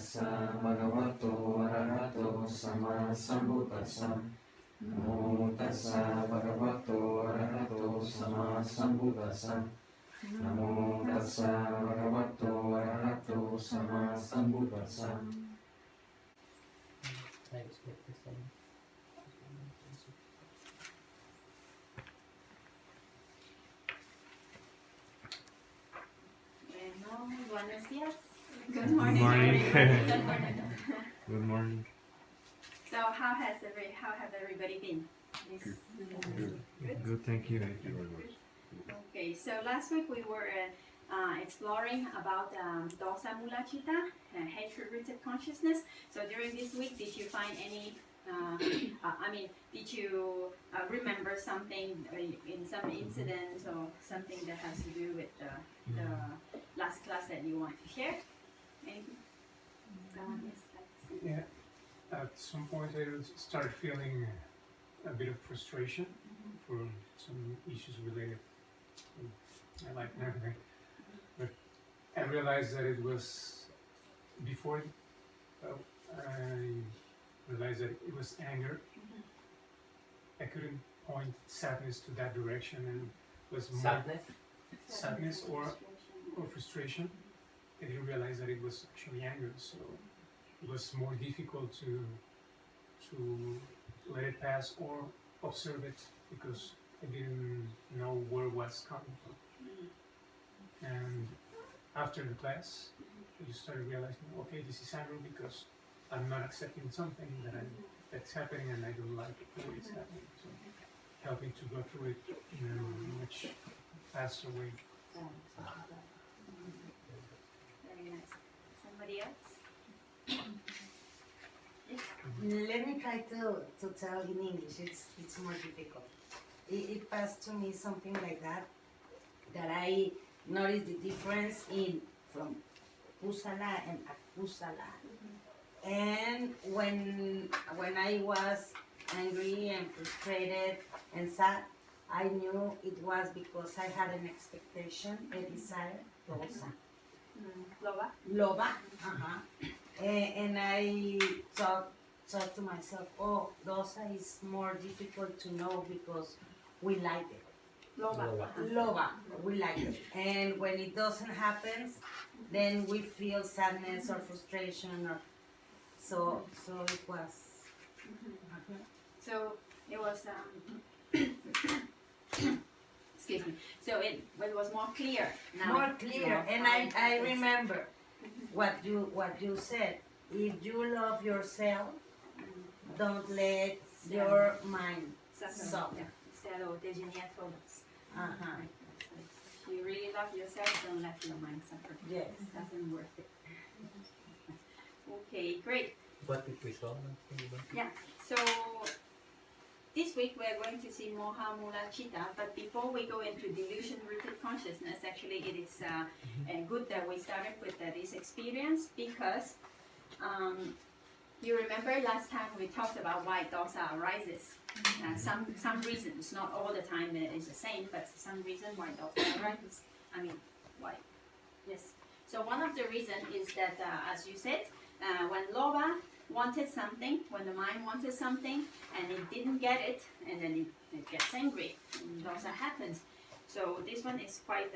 tassa bhagavato arahato sama sambuddhassa. Namo tassa bhagavato arahato sama sambuddhassa. Namo tassa bhagavato arahato sama sambuddhassa. Bueno, buenos días. Good morning. Good morning. So how have everybody been? Good, thank you. Okay, so last week we were exploring about dosa mula citta, hatred-rooted consciousness. So during this week, did you find any? Did you remember something in some incident or something that has to do with the last class that you want to share? Anything? Yeah, at some point I started feeling a bit of frustration for some issues related to my life and everything. But I realized that it was before I realized that it was anger. I couldn't point sadness to that direction, and it was more sadness or frustration. I didn't realize that it was actually anger, so it was more difficult to let it pass or observe it because I didn't know where it was coming from. And after the class, I just started realizing, okay, this is anger because I'm not accepting something that's happening and I don't like it the way it's happening. So helping to go through it in a much faster way. Very nice. Somebody else? Let me try to tell in English. It's more difficult. It passed to me something like that I noticed the difference from Kusala and Akusala. And when I was angry and frustrated and sad, I knew it was because I had an expectation, a desire, dosa. Loba. And I thought to myself, oh, dosa is more difficult to know because we like it. Loba, we like it. And when it doesn't happen, then we feel sadness or frustration or so it was. So it was excuse me. So it was more clear now. More clear, and I remember what you said. If you love yourself, don't let your mind suffer. If you really love yourself, don't let your mind suffer. Yes. It doesn't worth it. Okay, great. What did we saw? Yeah, so this week we're going to see Mohamūla citta, but before we go into delusion-rooted consciousness, actually it is good that we started with this experience because you remember last time we talked about why dosa arises. Some reasons, not all the time it is the same, but some reason why dosa arises. Why? Yes. So one of the reasons is that, as you said, when loba wanted something, when the mind wanted something and it didn't get it, and then it gets angry, and dosa happens. So this one is quite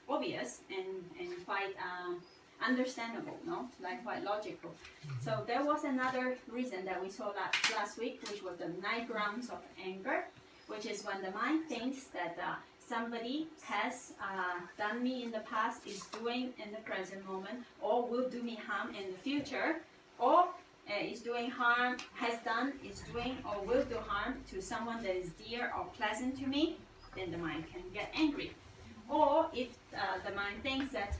obvious and quite understandable, no? Like quite logical. So there was another reason that we saw last week, which was the 9 grams of anger, which is when the mind thinks that somebody has done me in the past, is doing in the present moment, or will do me harm in the future, or is doing harm, has done, is doing, or will do harm to someone that is dear or pleasant to me, then the mind can get angry. Or if the mind thinks that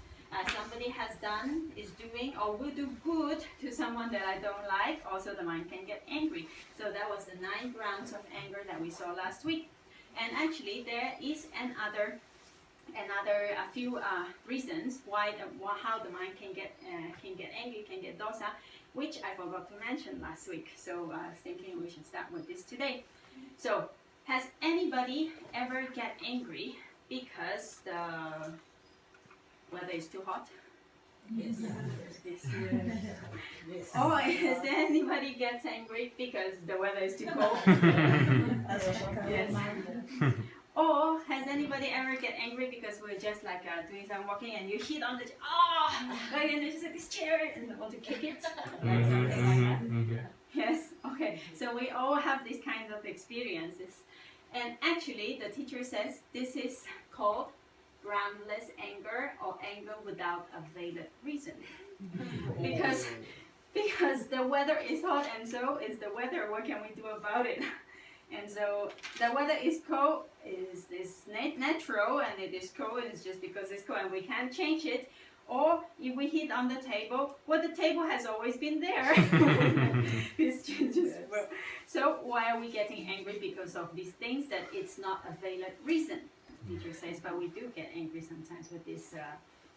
somebody has done, is doing, or will do good to someone that I don't like, also the mind can get angry. So that was the 9 grounds of anger that we saw last week. And actually there is a few reasons why how the mind can get angry, can get dosa, which I forgot to mention last week. So I was thinking we should start with this today. So has anybody ever get angry because the weather is too hot? Yes. This. Yes. Or has anybody gets angry because the weather is too cold? Yes. Or has anybody ever get angry because we're just like doing some walking and you hit on the like, and you just like this chair and you want to kick it? Like something like that. Yes. Okay. So we all have these kinds of experiences, and actually, the teacher says this is called groundless anger or anger without a valid reason, because the weather is hot and so is the weather. What can we do about it? And so the weather is cold is natural, and it is cold. It's just because it's cold, and we can't change it. Or if we hit on the table, well, the table has always been there. It's just, well, so why are we getting angry because of these things that it's not a valid reason? Teacher says, but we do get angry sometimes with these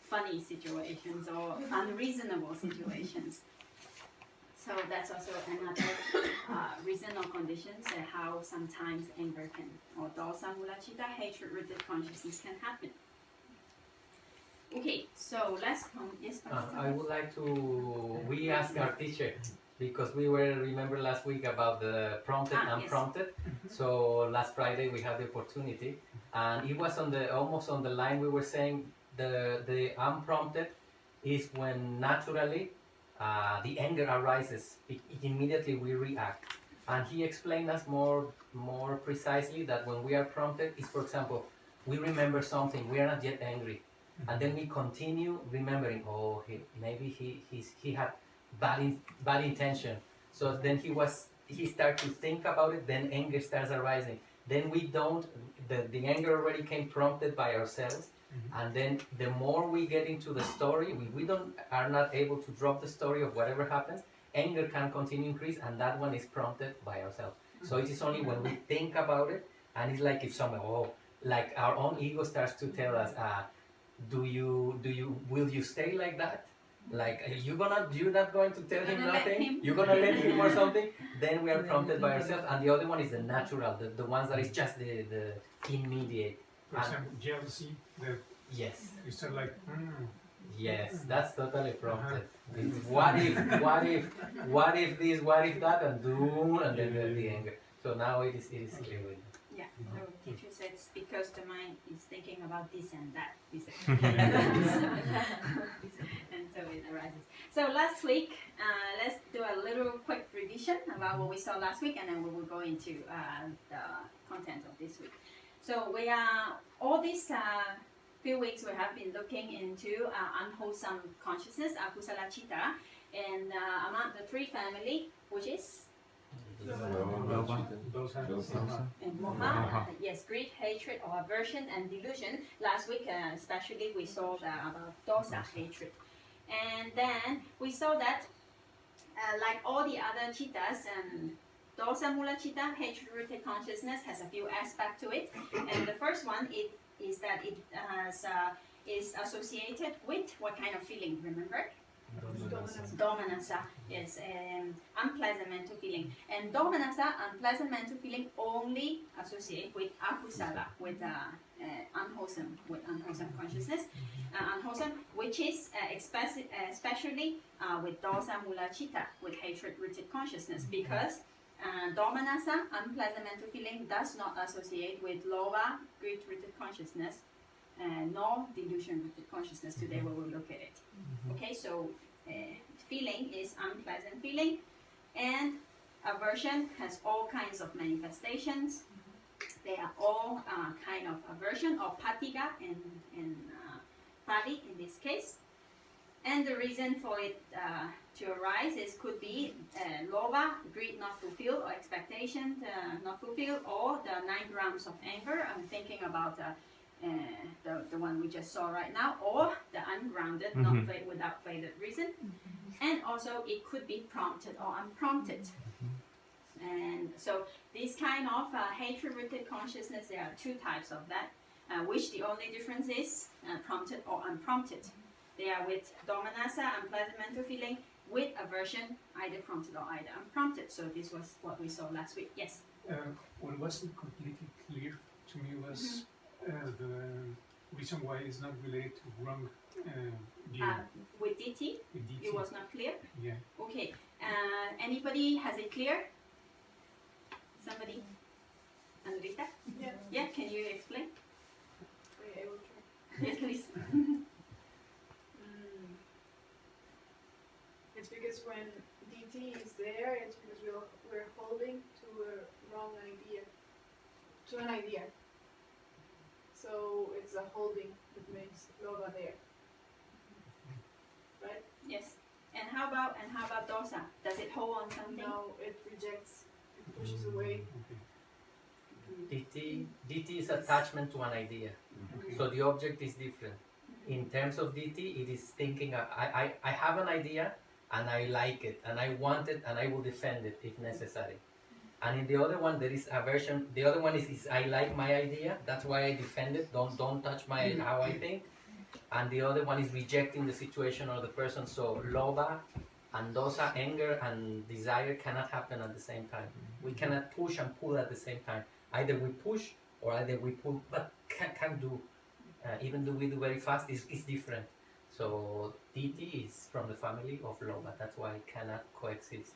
funny situations or unreasonable situations. So that's also another reason or conditions how sometimes anger can, or dosa, mula, citta, hatred-rooted consciousness can happen. Okay, so let's come. Yes, I would like to. We asked our teacher because we were remember last week about the prompted and yes. unprompted. So last Friday we had the opportunity, and it was on the almost on the line. We were saying the unprompted is when naturally the anger arises. Immediately we react, and he explained us more precisely that when we are prompted is, for example, we remember something. We are not yet angry. And then we continue remembering. Oh, maybe he had bad intention. So then he started to think about it. Then anger starts arising. Then we don't. The anger already came prompted by ourselves. And then the more we get into the story, we are not able to drop the story of whatever happens. Anger can continue increase, and that one is prompted by ourselves. So it is only when we think about it, and it's like if someone like our own ego starts to tell us. Will you stay like that? Like you're not going to tell him nothing? You're gonna let him or something? Then we are prompted by ourselves, and the other one is the natural, the ones that is just the immediate. For example, jealousy, Yes. you start like, Yes, that's totally prompted. It's what if this, what if that, and do, and then the anger. So now it is clear with me. Yeah, so teacher says because the mind is thinking about this and that. And so it arises. So last week, let's do a little quick revision about what we saw last week, and then we will go into the content of this week. So we are, all these few weeks we have been looking into unwholesome consciousness, akusala citta, and among the three family, which is and moha, yes, greed, hatred, or aversion, and delusion. Last week, especially, we saw about dosa, hatred, and then we saw that, like all the other cittas, dosa, mula, citta, hatred-rooted consciousness has a few aspects to it, and the first one is that it is associated with what kind of feeling? Remember? Domanassa, yes, unpleasant mental feeling. And domanassa, unpleasant mental feeling, only associate with akusala, with unwholesome consciousness, unwholesome, which is especially with dosa, mula, citta, with hatred-rooted consciousness, because domanassa, unpleasant mental feeling, does not associate with lobha, greed-rooted consciousness, nor delusion-rooted consciousness. Today we will look at it. Okay, so feeling is unpleasant feeling, and aversion has all kinds of manifestations. They are all kind of aversion, or patiga in Pali in this case. And the reason for it to arise could be lobha, greed not fulfilled, or expectation not fulfilled, or the 9 grounds of anger. I'm thinking about the one we just saw right now, or the ungrounded, not without valid reason. And also it could be prompted or unprompted. And so this kind of hatred-rooted consciousness, there are 2 types of that, which the only difference is prompted or unprompted. They are with domanassa, unpleasant mental feeling, with aversion, either prompted or either unprompted. So this was what we saw last week. Yes? What wasn't completely clear to me was the reason why it's not related to wrong view With DT, with DT. it was not clear. Yeah. Okay. Anybody has it clear? Somebody? Andrita? Yeah. Yeah. Can you explain? Wait, I will try. Yes, please. It's because when DT is there, it's because we're holding to a wrong idea, to an idea. So it's a holding that makes Loba there, right? Yes. And how about dosa? Does it hold on something? No, it rejects, it pushes away. Okay. DT is attachment to an idea. Okay. So the object is different. In terms of DT, it is thinking, I have an idea and I like it and I want it and I will defend it if necessary. And in the other one, there is aversion. The other one is I like my idea, that's why I defend it. Don't touch my how I think. And the other one is rejecting the situation or the person. So loba and dosa, anger and desire cannot happen at the same time. We cannot push and pull at the same time. Either we push or either we pull, but can't do. Even though we do very fast, it's different. So DT is from the family of loba. That's why it cannot coexist.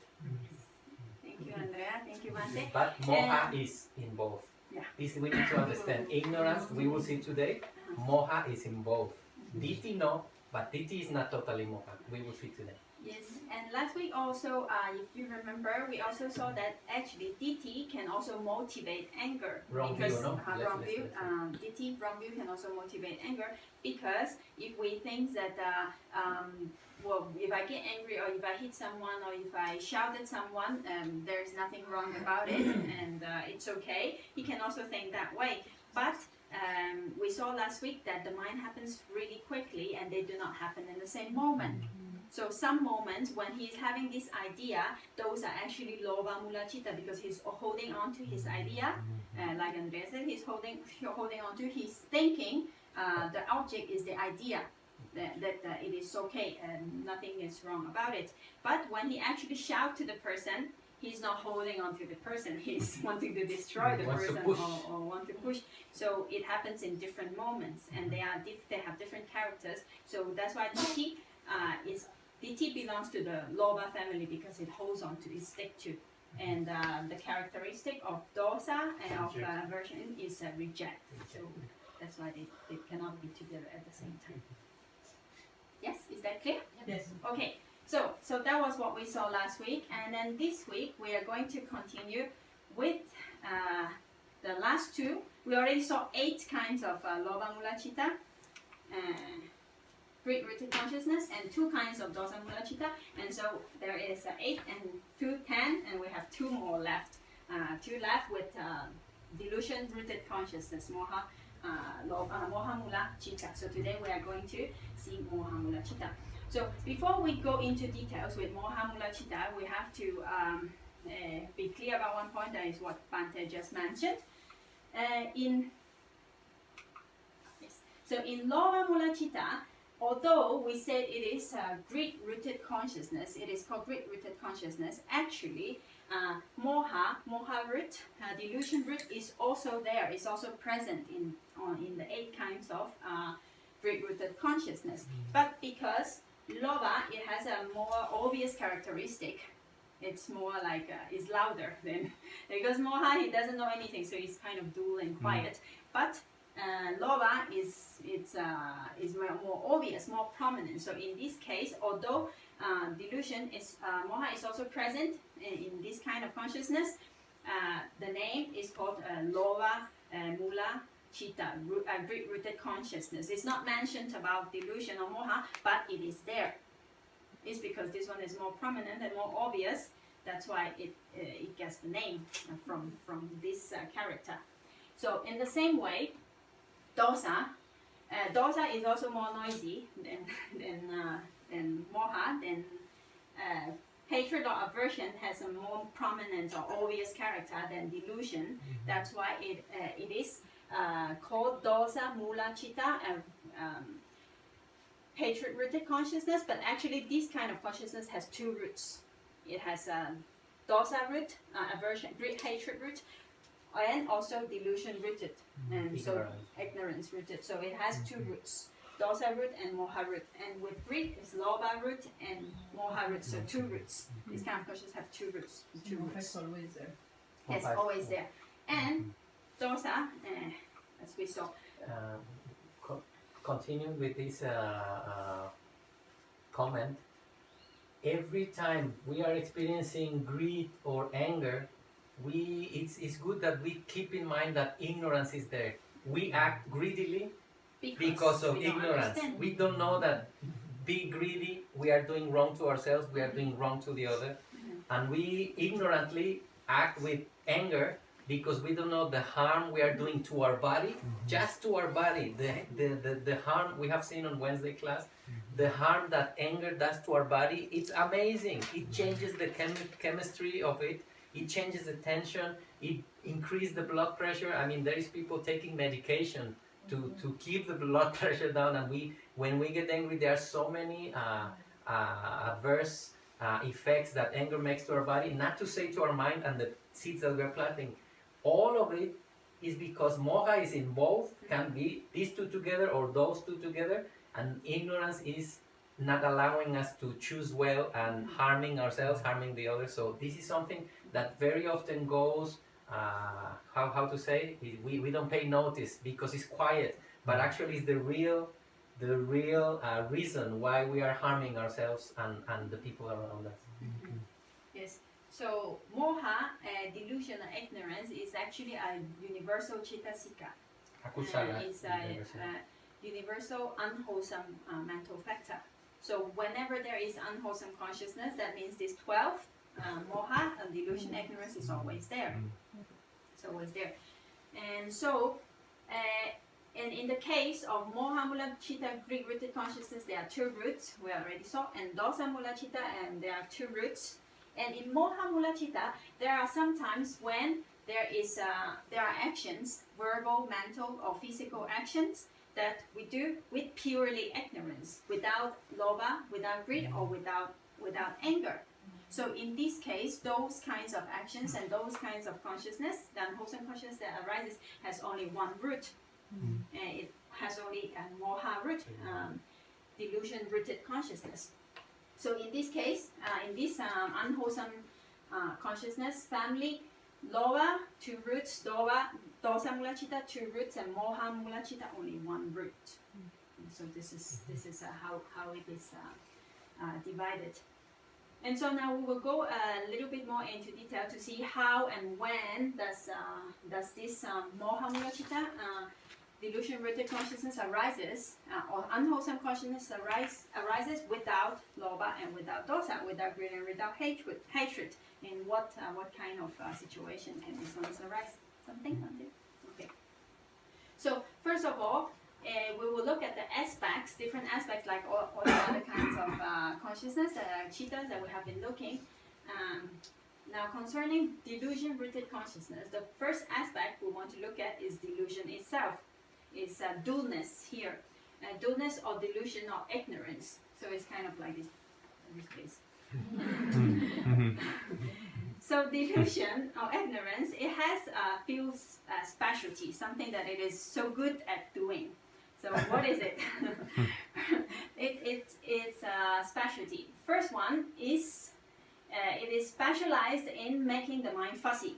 Thank you, Andrea. Thank you, Mante. But moha is in both. Yeah. This we need to understand. Ignorance, we will see today, moha is in both. DT no, but DT is not totally moha. We will see today. Yes, and last week also, if you remember, we also saw that actually DT can also motivate anger. Wrong view, because, no? wrong Let's view. listen. DT, wrong view can also motivate anger because if we think that, well, if I get angry or if I hit someone or if I shout at someone, there's nothing wrong about it and it's okay. He can also think that way. But we saw last week that the mind happens really quickly and they do not happen in the same moment. So some moments when he's having this idea, those are actually loba mula citta because he's holding on to his idea. Like Andrea said, he's holding on to his thinking. The object is the idea that it is okay and nothing is wrong about it. But when he actually shouts to the person, he's not holding on to the person. He's wanting to destroy the Wants to person push. or want to push. So it happens in different moments, and they have different characters. So that's why DT belongs to the loba family because it holds on to, it stick to. And the characteristic of dosa and of aversion is reject. So that's why they cannot be together at the same time. Yes, is that clear? Yes. Okay, so that was what we saw last week, and then this week we are going to continue with the last two. We already saw 8 kinds of loba mula citta, grid-rooted consciousness, and 2 kinds of dosa mula citta, and so there is 8 and 2, 10, and we have 2 more left. 2 left with delusion-rooted consciousness, Mohamūla citta. So today we are going to see Mohamūla citta. So before we go into details with Mohamūla citta, we have to be clear about one point. That is what Bante just mentioned. In loba mula citta, although we said it is grid-rooted consciousness, it is called grid-rooted consciousness. Actually, moha root, delusion root is also there. It's also present in the 8 kinds of grid-rooted consciousness. But because loba, it has a more obvious characteristic. It's more like it's louder than because moha, he doesn't know anything, so he's kind of dull and quiet. But loba is more obvious, more prominent. So in this case, although delusion is moha is also present in this kind of consciousness, the name is called loba mula citta, grid-rooted consciousness. It's not mentioned about delusion or moha, but it is there. It's because this one is more prominent and more obvious. That's why it gets the name from this character. So in the same way, dosa is also more noisy than moha. Then hatred or aversion has a more prominent or obvious character than delusion. That's why it is called dosa mula citta, hatred-rooted consciousness. But actually, this kind of consciousness has 2 roots. It has dosa root, aversion, hatred root, and also delusion rooted, and so ignorance rooted. So it has 2 roots. dosa root and moha root. And with greed is loba root and moha root, so two roots. These kind of consciousness have two roots. Two roots. always there. Yes, Moha is- always there. And dosa, as we saw, Continuing with this comment, every time we are experiencing greed or anger, it's good that we keep in mind that ignorance is there. We act greedily because of we don't ignorance. understand. We don't know that be greedy, we are doing wrong to ourselves, we are doing wrong to the other, and we ignorantly act with anger because we don't know the harm we are doing to our body, just to our body. The harm we have seen on Wednesday class, the harm that anger does to our body, it's amazing. It changes the chemistry of it, it changes the tension, it increases the blood pressure. I mean, there is people taking medication to keep the blood pressure down, and when we get angry, there are so many adverse effects that anger makes to our body, not to say to our mind and the seeds that we're planting. All of it is because moha is involved, can be these two together or those two together, and ignorance is not allowing us to choose well and harming ourselves, harming the others. So this is something that very often goes, how to say, we don't pay notice because it's quiet, but actually it's the real reason why we are harming ourselves and the people around us. Yes. So moha, delusion or ignorance, is actually a universal citta sikha. Akusala. It's a universal unwholesome mental factor. So whenever there is unwholesome consciousness, that means this 12 moha and delusion, ignorance is always there. It's always there. And so, and in the case of Mohamūla citta, Greek-rooted consciousness, there are two roots, we already saw, and dosa-mūla citta, and there are two roots. And in Mohamūla citta, there are sometimes when there are actions, verbal, mental, or physical actions that we do with purely ignorance, without loba, without greed, or without anger. So in this case, those kinds of actions and those kinds of consciousness, the unwholesome consciousness that arises, has only one root. It has only a moha root, delusion-rooted consciousness. So in this case, in this unwholesome consciousness family, loba, two roots, dosa-mūla citta, two roots, and moha-mūla citta, only one root. And so this is how it is divided. And so now we will go a little bit more into detail to see how and when does this Mohamūla citta, delusion-rooted consciousness arises, or unwholesome consciousness arises without loba and without dosa, without greed and without hatred. In what kind of situation can these ones arise? Something? Okay. So first of all, we will look at the aspects, different aspects, like all the other kinds of consciousness, cittas that we have been looking. Now concerning delusion-rooted consciousness, the first aspect we want to look at is delusion itself. Is dullness here, dullness or delusion or ignorance. So it's kind of like this case. So delusion or ignorance, it has a few specialties, something that it is so good at doing. So what is it? It's a specialty. First one is it is specialized in making the mind fuzzy.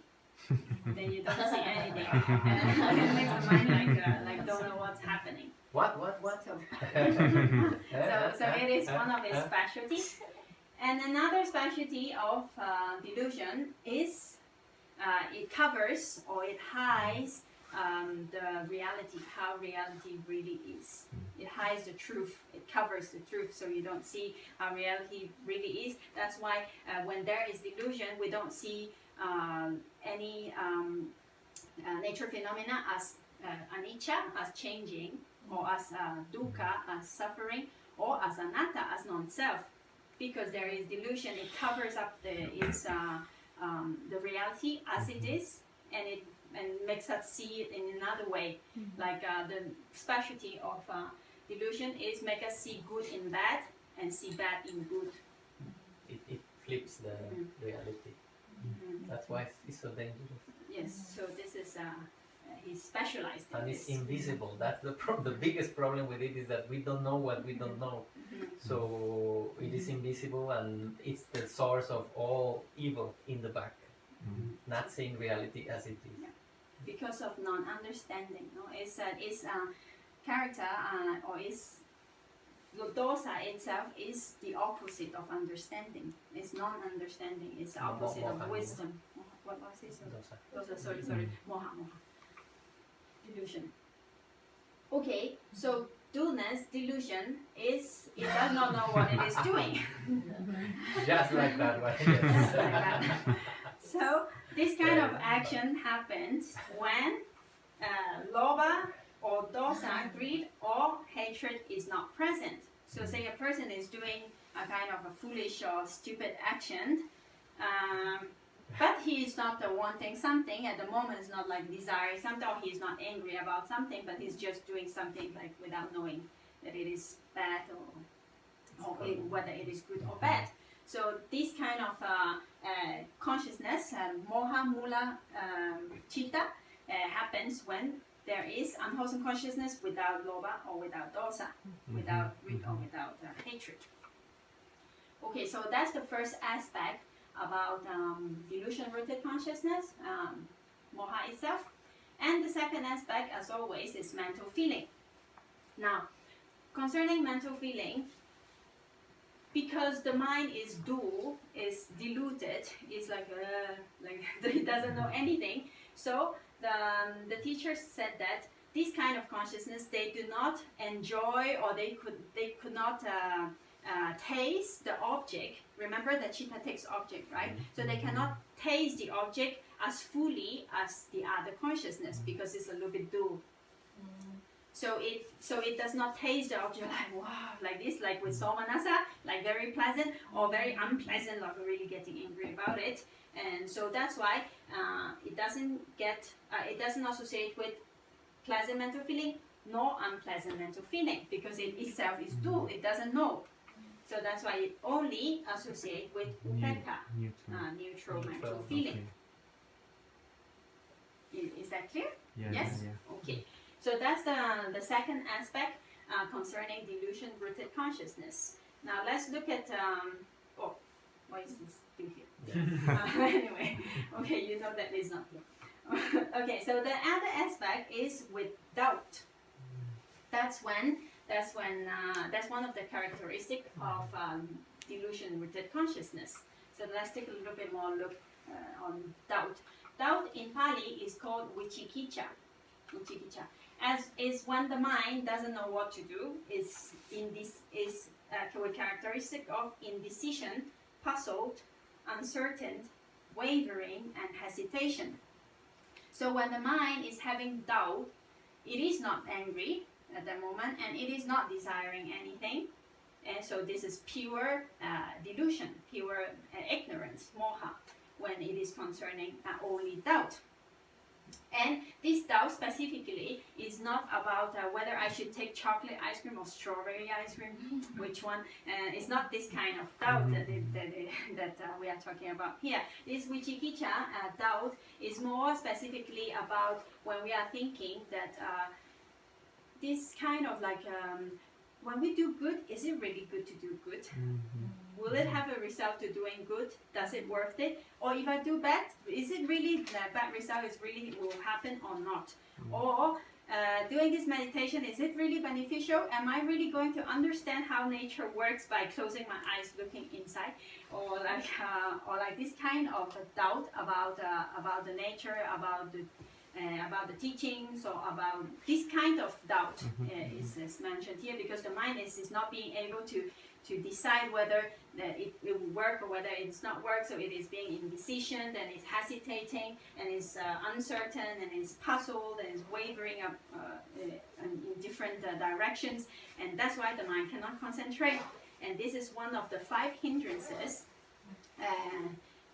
Then you don't see anything. It makes the mind like don't know what's happening. What? So it is one of its specialties. And another specialty of delusion is it covers or it hides the reality, how reality really is. It hides the truth, it covers the truth, so you don't see how reality really is. That's why when there is delusion, we don't see any nature phenomena as anicca, as changing, or as dukkha, as suffering, or as anatta, as non-self. Because there is delusion, it covers up the reality as it is, and makes us see it in another way. Like the specialty of delusion is make us see good in bad and see bad in good. It flips the reality. That's why it's so dangerous. Yes, so this is he's specialized in And this. it's invisible. That's the biggest problem with it, is that we don't know what we don't know. Mhm. So it is invisible, and it's the source of all evil in the back. Not seeing reality as it is. Because of non-understanding. No, it's character or is dosa itself is the opposite of understanding. It's non-understanding. It's the opposite of Mohamūla. wisdom. What was this? Dosa. Sorry. Mohamūla. Delusion. Okay, so dullness, delusion is it does not know what it is doing. Just like that one. Just Yes. like that. So this kind of action happens when loba or dosa, greed or hatred is not present. So say a person is doing a kind of a foolish or stupid action, but he is not wanting something at the moment. It's not like desiring something, or he is not angry about something, but he's just doing something like without knowing that it is bad or whether it is good or bad. So this kind of consciousness, Mohamūla citta, happens when there is unwholesome consciousness without loba or without dosa, without greed or without hatred. Okay, so that's the first aspect about delusion-rooted consciousness, moha itself. And the second aspect, as always, is mental feeling. Now, concerning mental feeling, because the mind is dual, is diluted, is like it doesn't know anything. So the teacher said that this kind of consciousness, they do not enjoy, or they could not taste the object. Remember that citta takes object, right? So they cannot taste the object as fully as the other consciousness, because it's a little bit dual. So it does not taste the object like wow, like this, like with somanasa, like very pleasant, or very unpleasant, like really getting angry about it. And so that's why it doesn't associate with pleasant mental feeling nor unpleasant mental feeling, because it itself is dual. It doesn't know. So that's why it only associates with upekkha, neutral mental feeling. Is that clear? Yes? Okay. So that's the second aspect concerning delusion-rooted consciousness. Now let's look at, why is this still here? Anyway, okay, you know that is not here. Okay, so the other aspect is with doubt. That's one of the characteristics of delusion-rooted consciousness. So let's take a little bit more look on doubt. Doubt in Pali is called vicikicca. As is when the mind doesn't know what to do. Is a characteristic of indecision, puzzled, uncertain, wavering, and hesitation. So when the mind is having doubt, it is not angry at that moment, and it is not desiring anything. And so this is pure delusion, pure ignorance, moha, when it is concerning only doubt. And this doubt specifically is not about whether I should take chocolate ice cream or strawberry ice cream, which one. It's not this kind of doubt that we are talking about here. This vicikicca doubt is more specifically about when we are thinking that this kind of like when we do good, is it really good to do good? Will it have a result to doing good? Does it worth it? Or if I do bad, is it really the bad result is really will happen or not? Or doing this meditation, is it really beneficial? Am I really going to understand how nature works by closing my eyes, looking inside? Or like this kind of doubt about the nature, about the teachings, or about this kind of doubt is mentioned here, because the mind is not being able to decide whether it will work or whether it's not work. So it is being indecision, and it's hesitating, and it's uncertain, and it's puzzled, and it's wavering up in different directions, and that's why the mind cannot concentrate. And this is one of the 5 hindrances.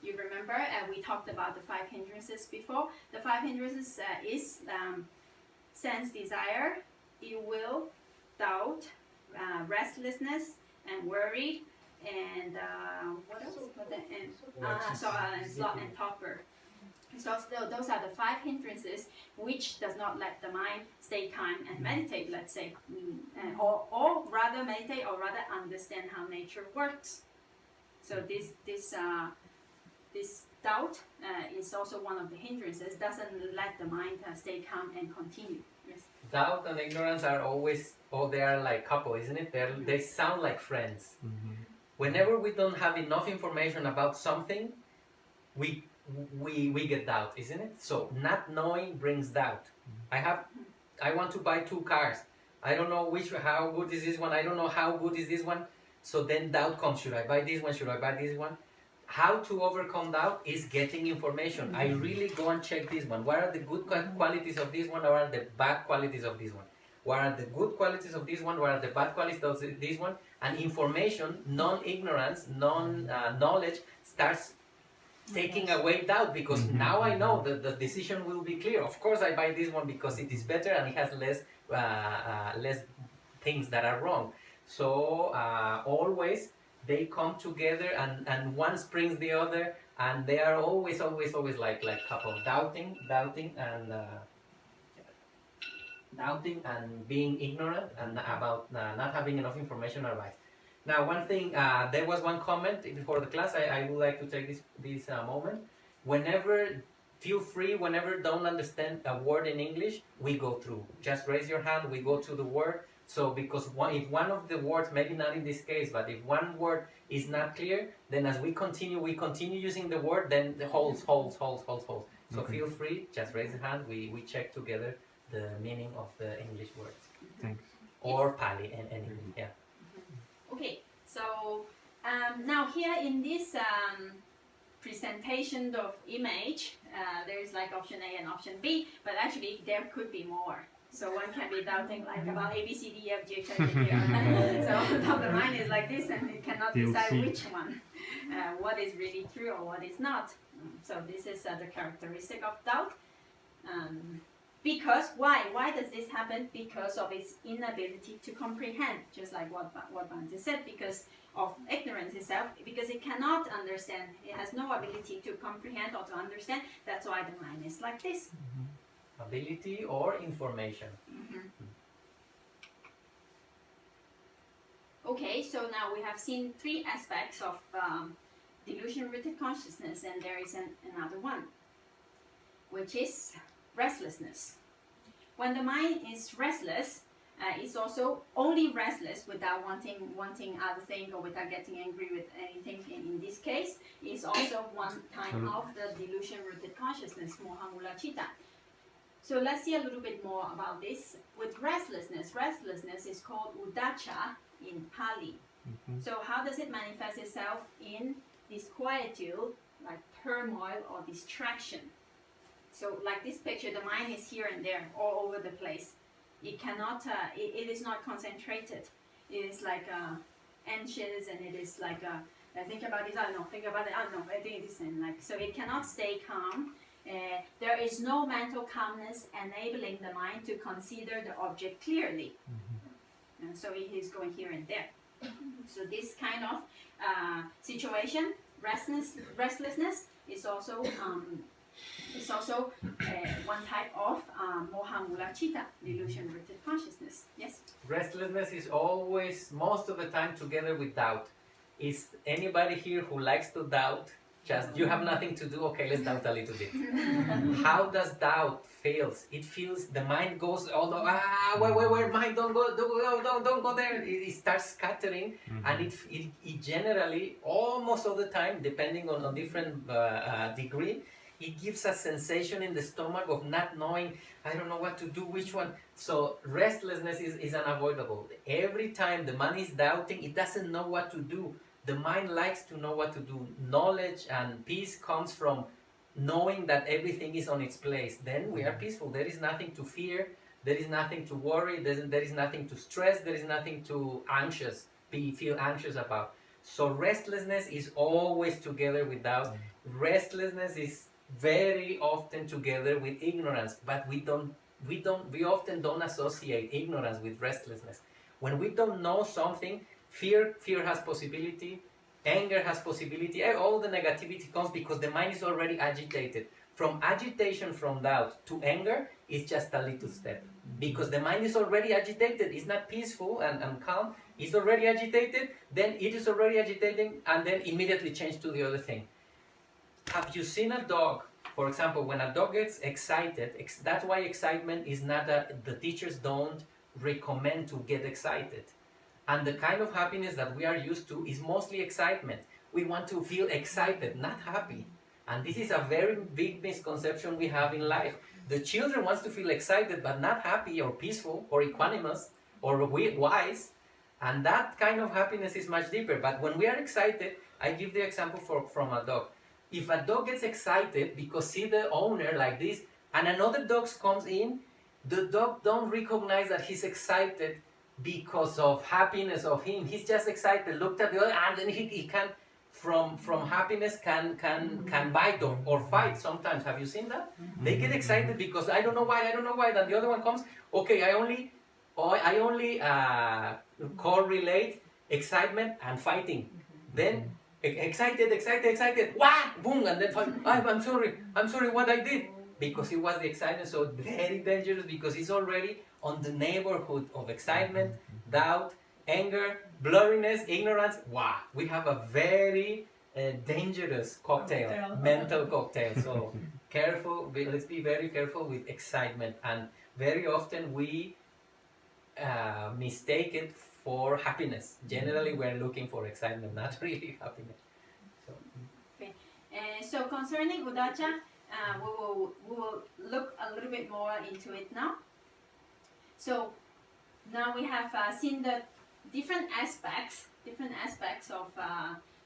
You remember we talked about the 5 hindrances before. The 5 hindrances is sense desire, ill will, doubt, restlessness, and worry, and what else? And sloth and torpor. So those are the 5 hindrances which does not let the mind stay calm and meditate, let's say, or rather meditate, or rather understand how nature works. So this doubt is also one of the hindrances, doesn't let the mind stay calm and continue. Yes. Doubt and ignorance are always, they are like couple, isn't it? They sound like friends. Whenever we don't have enough information about something, we get doubt, isn't it? So not knowing brings doubt. I want to buy 2 cars. I don't know how good is this one. I don't know how good is this one. So then doubt comes. Should I buy this one? Should I buy this one? How to overcome doubt is getting information. I really go and check this one. What are the good qualities of this one? What are the bad qualities of this one? What are the good qualities of this one? What are the bad qualities of this one? And information, non-ignorance, non-knowledge starts taking away doubt, because now I know that the decision will be clear. Of course, I buy this one because it is better and it has less things that are wrong. So always they come together, and one springs the other, and they are always like couple, doubting and being ignorant and about not having enough information or advice. Now, one thing, there was one comment before the class. I would like to take this moment. Feel free, whenever don't understand a word in English, we go through. Just raise your hand, we go to the word. So, because if one of the words, maybe not in this case, but if one word is not clear, then as we continue using the word, then the holds. So feel free, just raise your hand, we check together the meaning of the English words. Thanks. Or Pali, and anything, yeah. Okay, so now here in this presentation of image, there is like option A and option B, but actually there could be more. So one can be doubting like about A, B, C, D, F, G, H, I, J, K, L. So now the mind is like this, and it cannot decide which one, what is really true or what is not. So this is the characteristic of doubt. Because why does this happen? Because of its inability to comprehend, just like what Bante said, because of ignorance itself, because it cannot understand, it has no ability to comprehend or to understand. That's why the mind is like this. Ability or information. Okay, so now we have seen 3 aspects of delusion-rooted consciousness, and there is another one, which is restlessness. When the mind is restless, it's also only restless without wanting other things or without getting angry with anything. In this case, is also one type of the delusion-rooted consciousness, Mohamūla citta. So let's see a little bit more about this. With restlessness is called uddacca in Pali. So how does it manifest itself? In disquietude, like turmoil or distraction. So like this picture, the mind is here and there, all over the place. It cannot, it is not concentrated. It is like anxious, and it is like, think about this, I don't know, think about it, I don't know, I think this, and like, so it cannot stay calm. There is no mental calmness enabling the mind to consider the object clearly. And so it is going here and there. So this kind of situation, restlessness, is also one type of Mohamūla citta, delusion-rooted consciousness. Yes? Restlessness is always, most of the time, together with doubt. Is anybody here who likes to doubt? Just, you have nothing to do, okay, let's doubt a little bit. How does doubt feels? It feels, the mind goes, although, wait, mind, don't go there. It starts scattering, and it generally, almost all the time, depending on a different degree, it gives a sensation in the stomach of not knowing, I don't know what to do, which one. So restlessness is unavoidable. Every time the mind is doubting, it doesn't know what to do. The mind likes to know what to do. Knowledge and peace comes from knowing that everything is on its place. Then we are peaceful. There is nothing to fear. There is nothing to worry. There is nothing to stress. There is nothing to feel anxious about. So restlessness is always together with doubt. Restlessness is very often together with ignorance, but we often don't associate ignorance with restlessness. When we don't know something, fear has possibility, anger has possibility, all the negativity comes because the mind is already agitated. from agitation, from doubt to anger is just a little step. Because the mind is already agitated, it's not peaceful and calm, it's already agitated, then it is already agitating, and then immediately change to the other thing. Have you seen a dog, for example, when a dog gets excited, that's why excitement is not the teachers don't recommend to get excited. And the kind of happiness that we are used to is mostly excitement. We want to feel excited, not happy. And this is a very big misconception we have in life. The children wants to feel excited, but not happy or peaceful or equanimous or wise. And that kind of happiness is much deeper. But when we are excited, I give the example from a dog. If a dog gets excited because see the owner like this, and another dog comes in, the dog don't recognize that he's excited because of happiness of him. He's just excited, looked at the other, and then he can, from happiness, can bite or fight sometimes. Have you seen that? They get excited because I don't know why, then the other one comes, okay, I only correlate excitement and fighting. Then excited, wah, boom, and then fight. I'm sorry what I did. Because it was the excitement, so very dangerous because it's already on the neighborhood of excitement, doubt, anger, blurriness, ignorance. Wow, we have a very dangerous cocktail, mental cocktail. So careful, let's be very careful with excitement. And very often we mistake it for happiness. Generally, we're looking for excitement, not really happiness. So, Okay. So concerning Udacha, we will look a little bit more into it now. So now we have seen the different aspects of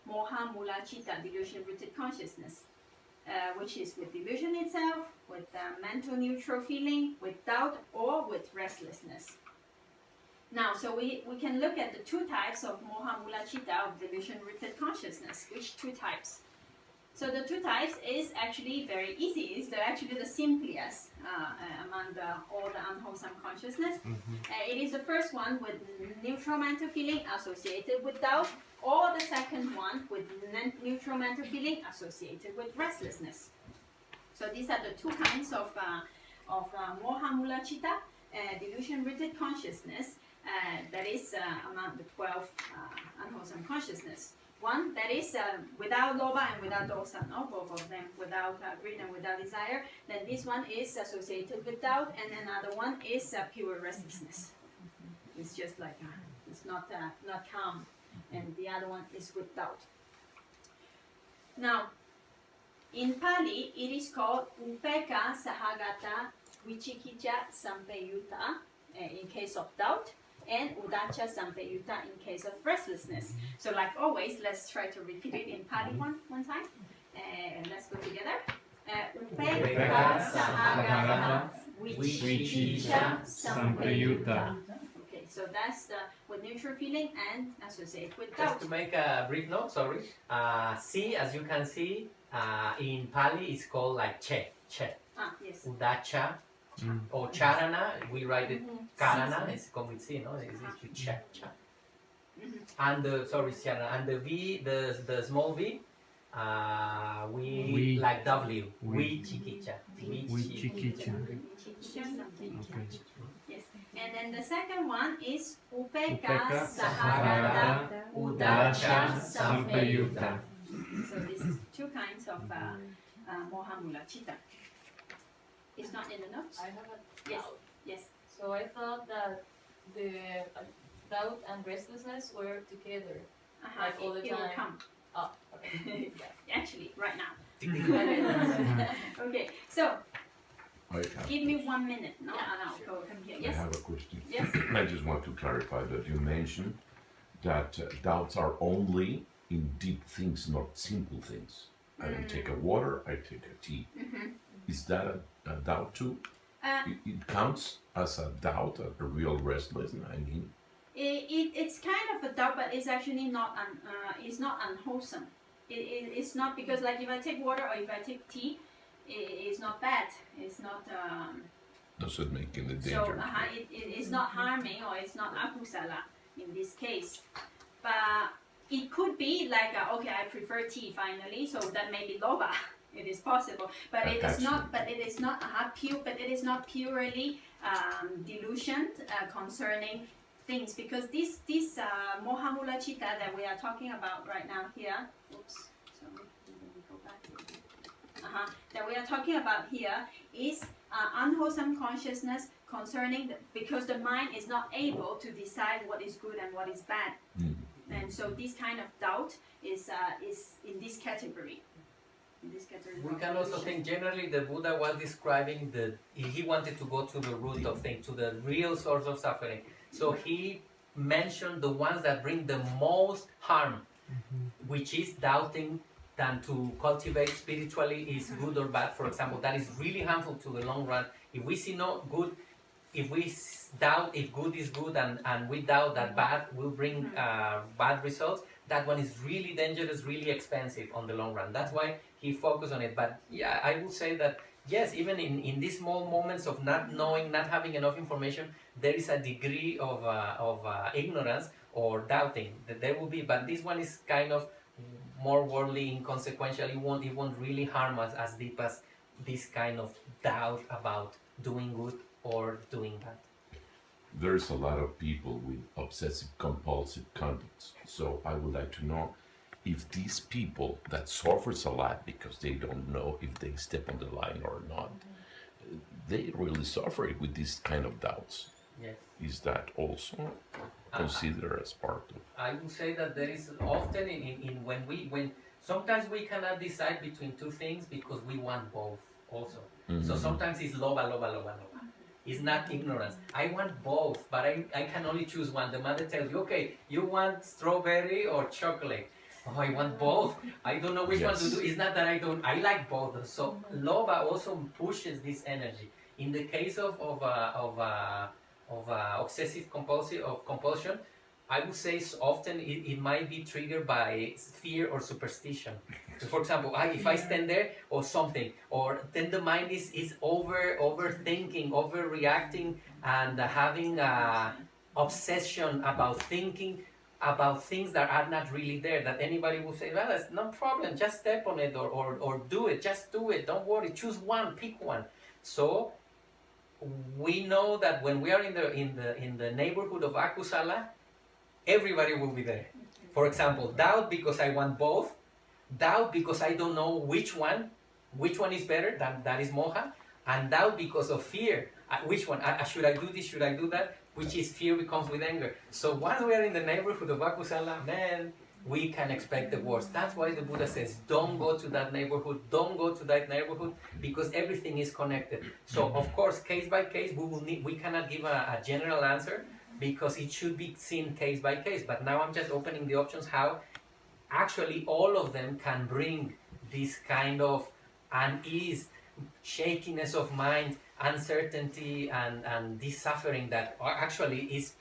Mohamūla Citta, delusion-rooted consciousness, which is with delusion itself, with mental neutral feeling, with doubt, or with restlessness. Now, so we can look at the two types of Mohamūla Citta, of delusion-rooted consciousness. Which two types? So the two types is actually very easy. They're actually the simplest among all the unwholesome consciousness. It is the first one with neutral mental feeling associated with doubt, or the second one with neutral mental feeling associated with restlessness. So these are the two kinds of Mohamūla Citta, delusion-rooted consciousness, that is among the 12 unwholesome consciousness. One that is without loba and without dosa, no? Both of them without greed and without desire. Then this one is associated with doubt, and another one is pure restlessness. It's just like it's not calm, and the other one is with doubt. Now, in Pali, it is called upeka sahagata vichikicha sampayuta in case of doubt, and udacha sampayuta in case of restlessness. So like always, let's try to repeat it in Pali one time. Let's go together. Upeka sahagata vichikicha sampayuta. Okay, so that's the with neutral feeling and associated with doubt. just to make a brief note, sorry. See, as you can see, in Pali it's called like che. Ah, yes. Udacha or charana, we write it karana, it's come with C, no? It's with cha. And the charana, and the V, the small V, we like W, we chiquicha. Okay. Yes. And then the second one is upeka sahagata udacha sampayuta. So this is two kinds of Mohamūla Citta. It's not in the notes? I have a Yes. doubt. Yes. So I thought that the doubt and restlessness were together. Like all the It will time. come. Oh, okay. Actually, right now. Yeah. Okay, so I have, give me 1 minute. No, Yeah, and I'll go from here. I Yes. have a question. Yes. I just want to clarify that you mentioned that doubts are only in deep things, not simple things. I don't take a water, I take a tea. Is that a doubt too? It counts as a doubt, a real restlessness, I mean. It's kind of a doubt, but it's actually not it's not unwholesome. It's not because like if I take water or if I take tea, it's not bad. It's not. Doesn't make any danger. So it's not harming or it's not akusala in this case, but it could be like okay, I prefer tea finally, so that may be loba. It is possible, but it is not. Attachment. But it is not pure. But it is not purely delusion concerning things, because this Mohamūla citta that we are talking about right now here. Oops. Sorry. Let me go back. That we are talking about here is unwholesome consciousness concerning because the mind is not able to decide what is good and what is bad, and so this kind of doubt is in this category. We can also think generally the Buddha was describing he wanted to go to the root of things, to the real source of suffering. So he mentioned the ones that bring the most harm, which is doubting than to cultivate spiritually is good or bad. For example, that is really harmful to the long run. If we see no good, if we doubt if good is good and we doubt that bad will bring bad results, that one is really dangerous, really expensive on the long run. That's why he focused on it. But yeah, I would say that yes, even in these small moments of not knowing, not having enough information, there is a degree of ignorance or doubting that there will be. But this one is kind of more worldly, inconsequential. It won't really harm us as deep as this kind of doubt about doing good or doing bad. There's a lot of people with obsessive compulsive conducts. So I would like to know if these people that suffers a lot because they don't know if they step on the line or not, they really suffer with this kind of doubts. Yes. Is that also considered as part of? I would say that there is often in when sometimes we cannot decide between two things because we want both also. So sometimes it's loba. It's not ignorance. I want both, but I can only choose one. The mother tells you, okay, you want strawberry or chocolate. Oh, I want both. I don't know which one to do. It's not that I like both. So loba also pushes this energy. In the case of obsessive compulsion, I would say often it might be triggered by fear or superstition. So for example, if I stand there or something, or then the mind is overthinking, overreacting, and having obsession about thinking about things that are not really there, that anybody will say, well, that's no problem, just step on it or do it, just do it, don't worry, choose one, pick one. So we know that when we are in the neighborhood of akusala, everybody will be there. For example, doubt because I want both, doubt because I don't know which one is better, that is moha, and doubt because of fear. Which one? Should I do this? Should I do that? Which is fear becomes with anger. So once we are in the neighborhood of akusala, man, we can expect the worst. That's why the Buddha says, don't go to that neighborhood, don't go to that neighborhood, because everything is connected. So of course, case by case, we cannot give a general answer, because it should be seen case by case. But now I'm just opening the options how actually all of them can bring this kind of unease, shakiness of mind, uncertainty, and this suffering that actually is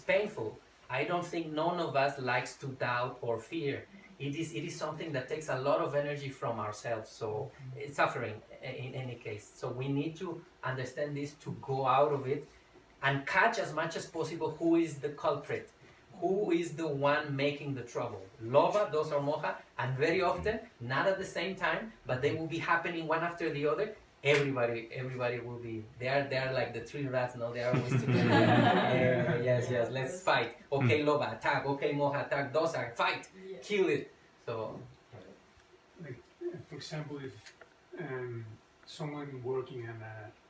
painful. I don't think none of us likes to doubt or fear. It is something that takes a lot of energy from ourselves. So it's suffering in any case. So we need to understand this to go out of it and catch as much as possible who is the culprit, who is the one making the trouble. Loba, those are moha, and very often, not at the same time, but they will be happening one after the other. Everybody will be, they are like the three rats, no, they are always together. Yes, let's fight. Okay, Loba, attack. Okay, moha, attack. Dosa, fight, kill it. So, Like, for example, if someone working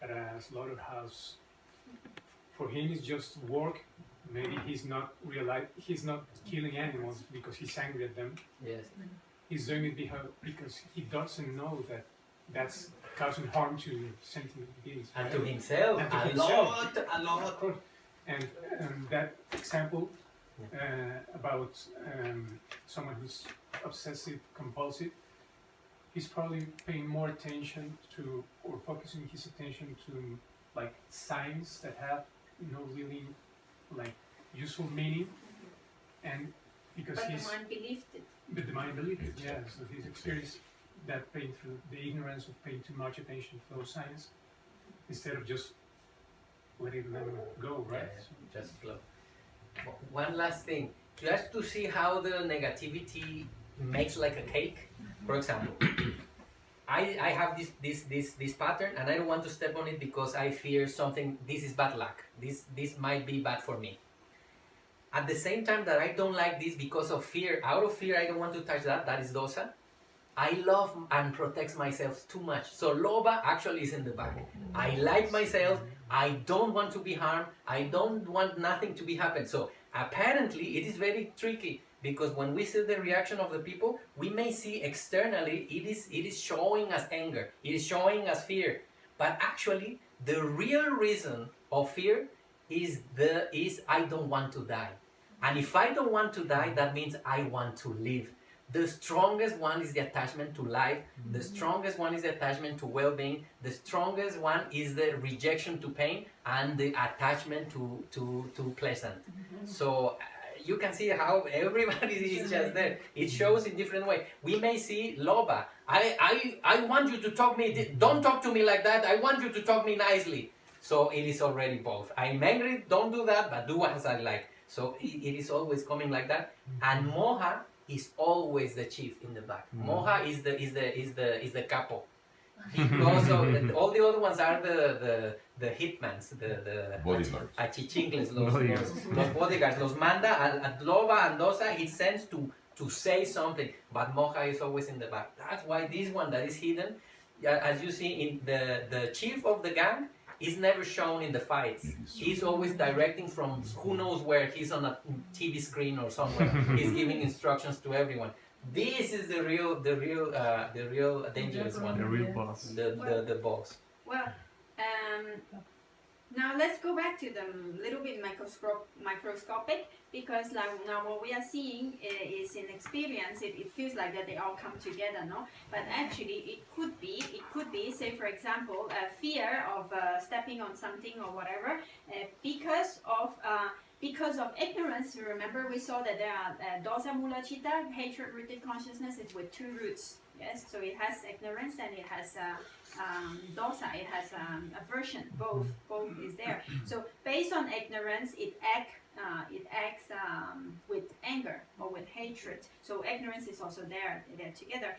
at a slaughterhouse, for him it's just work. Maybe he's not killing animals because he's angry at them. yes. He's doing it because he doesn't know that that's causing harm to sentient beings. And right? to himself, And to a himself. lot. Of course. And that example about someone who's obsessive compulsive, he's probably paying more attention to, or focusing his attention to, like, signs that have no really like useful meaning, and because But he's the mind believed it. but the mind believed it, yeah. So he's experienced that pain through the ignorance of paying too much attention to those signs instead of just letting them go, right? Yeah, just flow. One last thing, just to see how the negativity makes like a cake. For example, I have this pattern, and I don't want to step on it because I fear something. This is bad luck. This might be bad for me. At the same time that I don't like this because of fear, out of fear, I don't want to touch that. That is dosa. I love and protect myself too much. So loba actually is in the back. I like myself. I don't want to be harmed. I don't want nothing to be happen. So apparently it is very tricky because when we see the reaction of the people, we may see externally it is showing us anger. It is showing us fear. But actually the real reason of fear is I don't want to die. And if I don't want to die, that means I want to live. The strongest one is the attachment to life. The strongest one is the attachment to well-being. The strongest one is the rejection to pain and the attachment to pleasant. So you can see how everybody is just there. It shows in different way. We may see loba. I want you to talk me. Don't talk to me like that. I want you to talk me nicely. So it is already both. I'm angry. Don't do that, but do as I like. So it is always coming like that. And moha is always the chief in the back. Moha is the capo. Because of all the other ones are the hitmans, the Bodyguards. achichincles, los bodyguards, los manda a loba and dosa. It sends to say something, but moha is always in the back. That's why this one that is hidden, as you see in the chief of the gang, is never shown in the fights. He's always directing from who knows where. He's on a TV screen or somewhere. He's giving instructions to everyone. This is the real dangerous one. The real boss. The boss. Well, now let's go back to the little bit microscopic, because like now what we are seeing is in experience. It feels like that they all come together, no? But actually, it could be, say for example, a fear of stepping on something or whatever, because of ignorance. Remember, we saw that there are dosa, mula, citta, hatred-rooted consciousness. It's with two roots. Yes, so it has ignorance and it has dosa. It has aversion. Both is there. So based on ignorance, it acts with anger or with hatred. So ignorance is also there. They're together.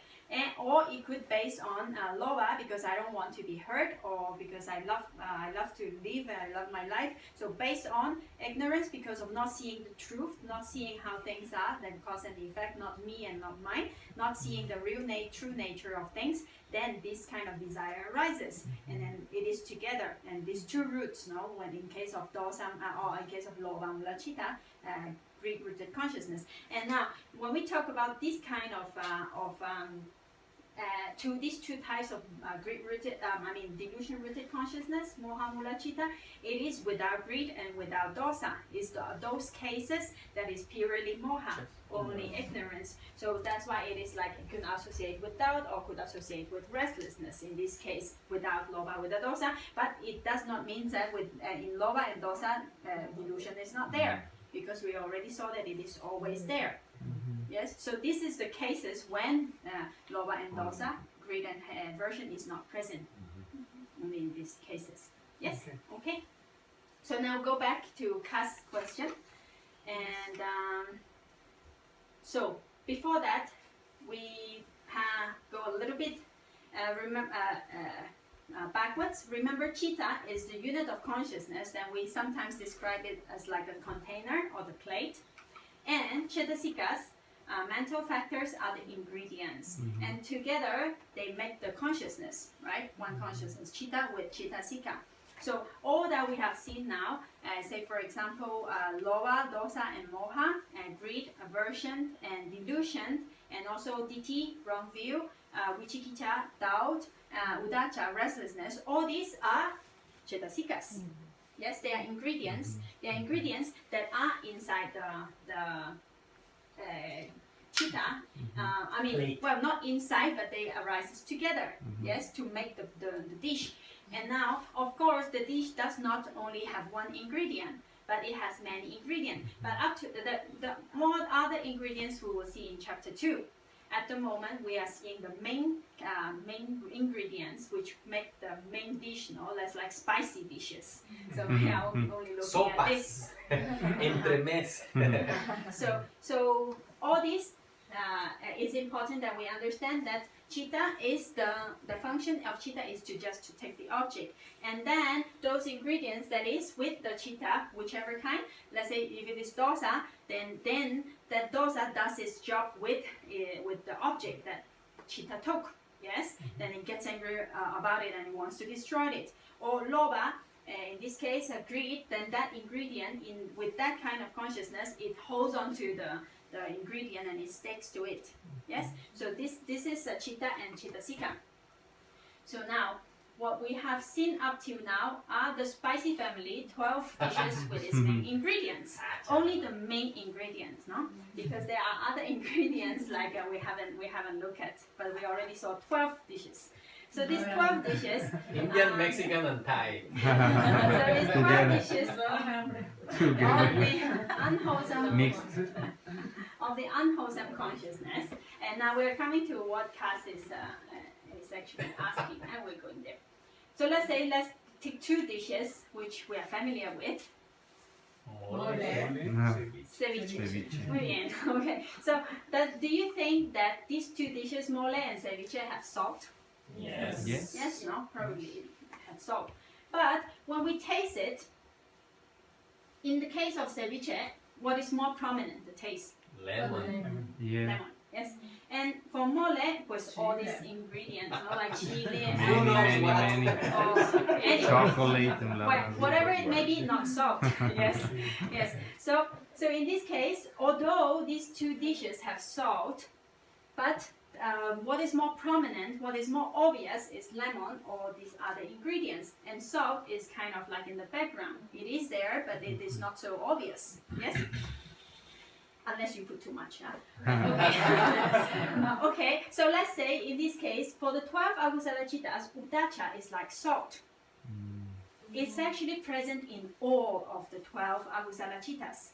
Or it could based on loba, because I don't want to be hurt, or because I love to live and I love my life. So based on ignorance, because of not seeing the truth, not seeing how things are, then cause and effect, not me and not mine, not seeing the real true nature of things, then this kind of desire arises, and then it is together. And these two roots, no, when in case of dosa or in case of loba, mula, citta, greed-rooted consciousness. And now, when we talk about this kind of these two types of greed-rooted, delusion-rooted consciousness, Mohamūla, citta, it is without greed and without dosa. It's those cases that is purely moha, only ignorance. So that's why it is like it could associate with doubt or could associate with restlessness. In this case, without loba, without dosa. But it does not mean that with in loba and dosa, delusion is not there, because we already saw that it is always there. Yes, so this is the cases when loba and dosa, greed and aversion is not present. Only in these cases. Yes, okay. So now go back to Ka's question, and so before that, we go a little bit backwards. Remember, citta is the unit of consciousness, and we sometimes describe it as like a container or the plate. And cetasikas, mental factors, are the ingredients. And together, they make the consciousness, right? One consciousness, citta with cetasika. So all that we have seen now, say for example, loba, dosa, and moha, and greed, aversion, and delusion, and also ditthi, wrong view, vicikicca, doubt, uddhacca, restlessness, all these are cetasikas. Yes, they are ingredients. They are ingredients that are inside the citta. Well, not inside, but they arise together. Yes, to make the dish. And now, of course, the dish does not only have one ingredient, but it has many ingredients. But up to the more other ingredients we will see in chapter 2. At the moment, we are seeing the main ingredients which make the main dish, that's like spicy dishes. So we are only looking at this. Entremés. So all these it's important that we understand that citta is the function of citta is to take the object, and then those ingredients that is with the citta, whichever kind. Let's say if it is dosa, then that dosa does its job with the object that citta took. Yes, then it gets angry about it and it wants to destroy it. Or loba, in this case, greed. Then that ingredient with that kind of consciousness, it holds on to the ingredient and it sticks to it. Yes, so this is citta and cittasika. So now what we have seen up till now are the spicy family, 12 dishes with its main ingredients. Only the main ingredients, no? Because there are other ingredients like we haven't looked at, but we already saw 12 dishes. So these 12 dishes, Indian, Mexican, and Thai. so these 12 dishes Together. of the unwholesome Mixed. of the unwholesome consciousness. And now we're coming to what Cass is actually asking, and we're going there. So let's take two dishes which we are familiar with. Mole, Ceviche. Ceviche. Muy bien. Okay. So do you think that these two dishes, mole and ceviche, have salt? Yes. Yes. Yes, no, probably it has salt. But when we taste it, in the case of ceviche, what is more prominent, the taste? Lemon. Yeah. Lemon. Yes. And for mole, with all these ingredients, no, like chili and Many. or any- Chocolate and well, lemon. whatever it may be, not salt. Yes, yes. So in this case, although these two dishes have salt, but what is more prominent, what is more obvious is lemon or these other ingredients, and salt is kind of like in the background. It is there, but it is not so obvious. Yes. Unless you put too much, okay. Okay, so let's say in this case, for the 12 agusalachitas, udacha is like salt. It's actually present in all of the 12 agusalachitas.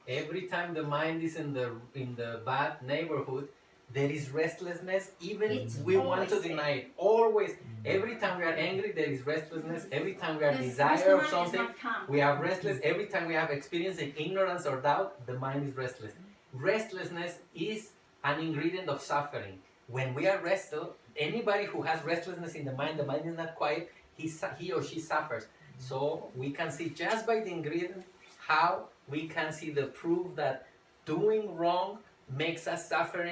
Every time the mind is in the bad neighborhood, there is restlessness. Even It's we want to always deny it. Always. Every time we are angry, there is restlessness. Every time we are Because desire the of mind is something, not calm. we are restless. Every time we have experience in ignorance or doubt, the mind is restless. Restlessness is an ingredient of suffering. When we are restless, anybody who has restlessness in the mind is not quiet, he or she suffers. So we can see just by the ingredient how we can see the proof that doing wrong makes us suffer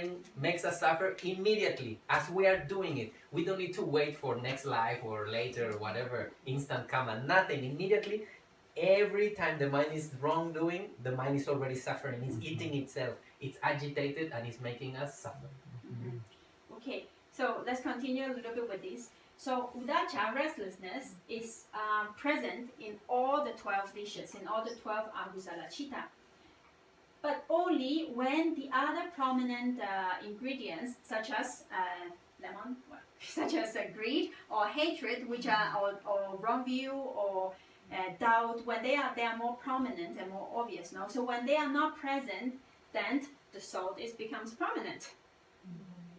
immediately as we are doing it. We don't need to wait for next life or later or whatever, instant karma, nothing. Immediately, every time the mind is wrongdoing, the mind is already suffering. It's eating itself. It's agitated and it's making us suffer. Okay, so let's continue a little bit with this. So udacha, restlessness, is present in all the 12 dishes, in all the 12 agusala-chitta. But only when the other prominent ingredients, such as lemon, such as greed or hatred, which are or wrong view or doubt, when they are more prominent and more obvious. No, so when they are not present, then the salt becomes prominent.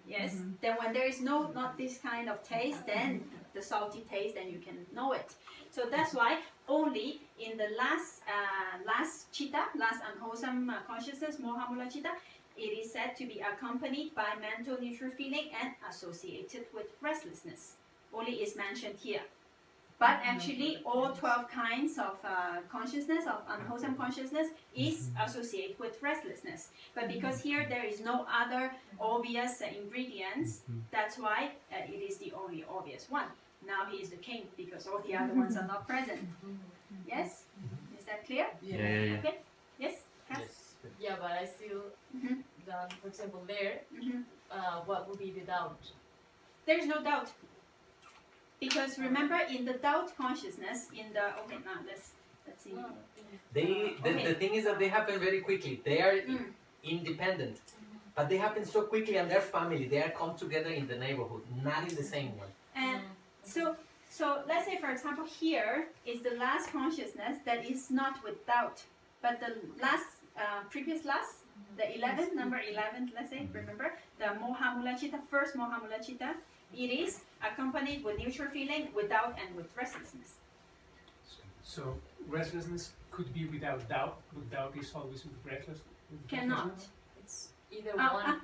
Yes. Then when there is not this kind of taste, then the salty taste, then you can know it. So that's why only in the last citta, last unwholesome consciousness, Mohamūla citta, it is said to be accompanied by mental neutral feeling and associated with restlessness. Only is mentioned here. But actually, all 12 kinds of consciousness, of unwholesome consciousness, is associated with restlessness. But because here there is no other obvious ingredients, that's why it is the only obvious one. Now he is the king because all the other ones are not present. Yes? Is that clear? Yeah. Okay? Yes? Cass? Yeah, but I still don't, for example, there, what would be the doubt? There is no doubt. Because remember, in the doubt consciousness, okay, now let's see. The thing is that they happen very quickly. They are independent, but they happen so quickly, and they're family. They are come together in the neighborhood, not in the same one. And so let's say, for example, here is the last consciousness that is not with doubt, but the previous last, the 11th, number 11, let's say, remember, the Mohamūla citta, first Mohamūla citta, it is accompanied with neutral feeling, with doubt, and with restlessness. So restlessness could be without doubt, but doubt is always with restlessness. Cannot. either one.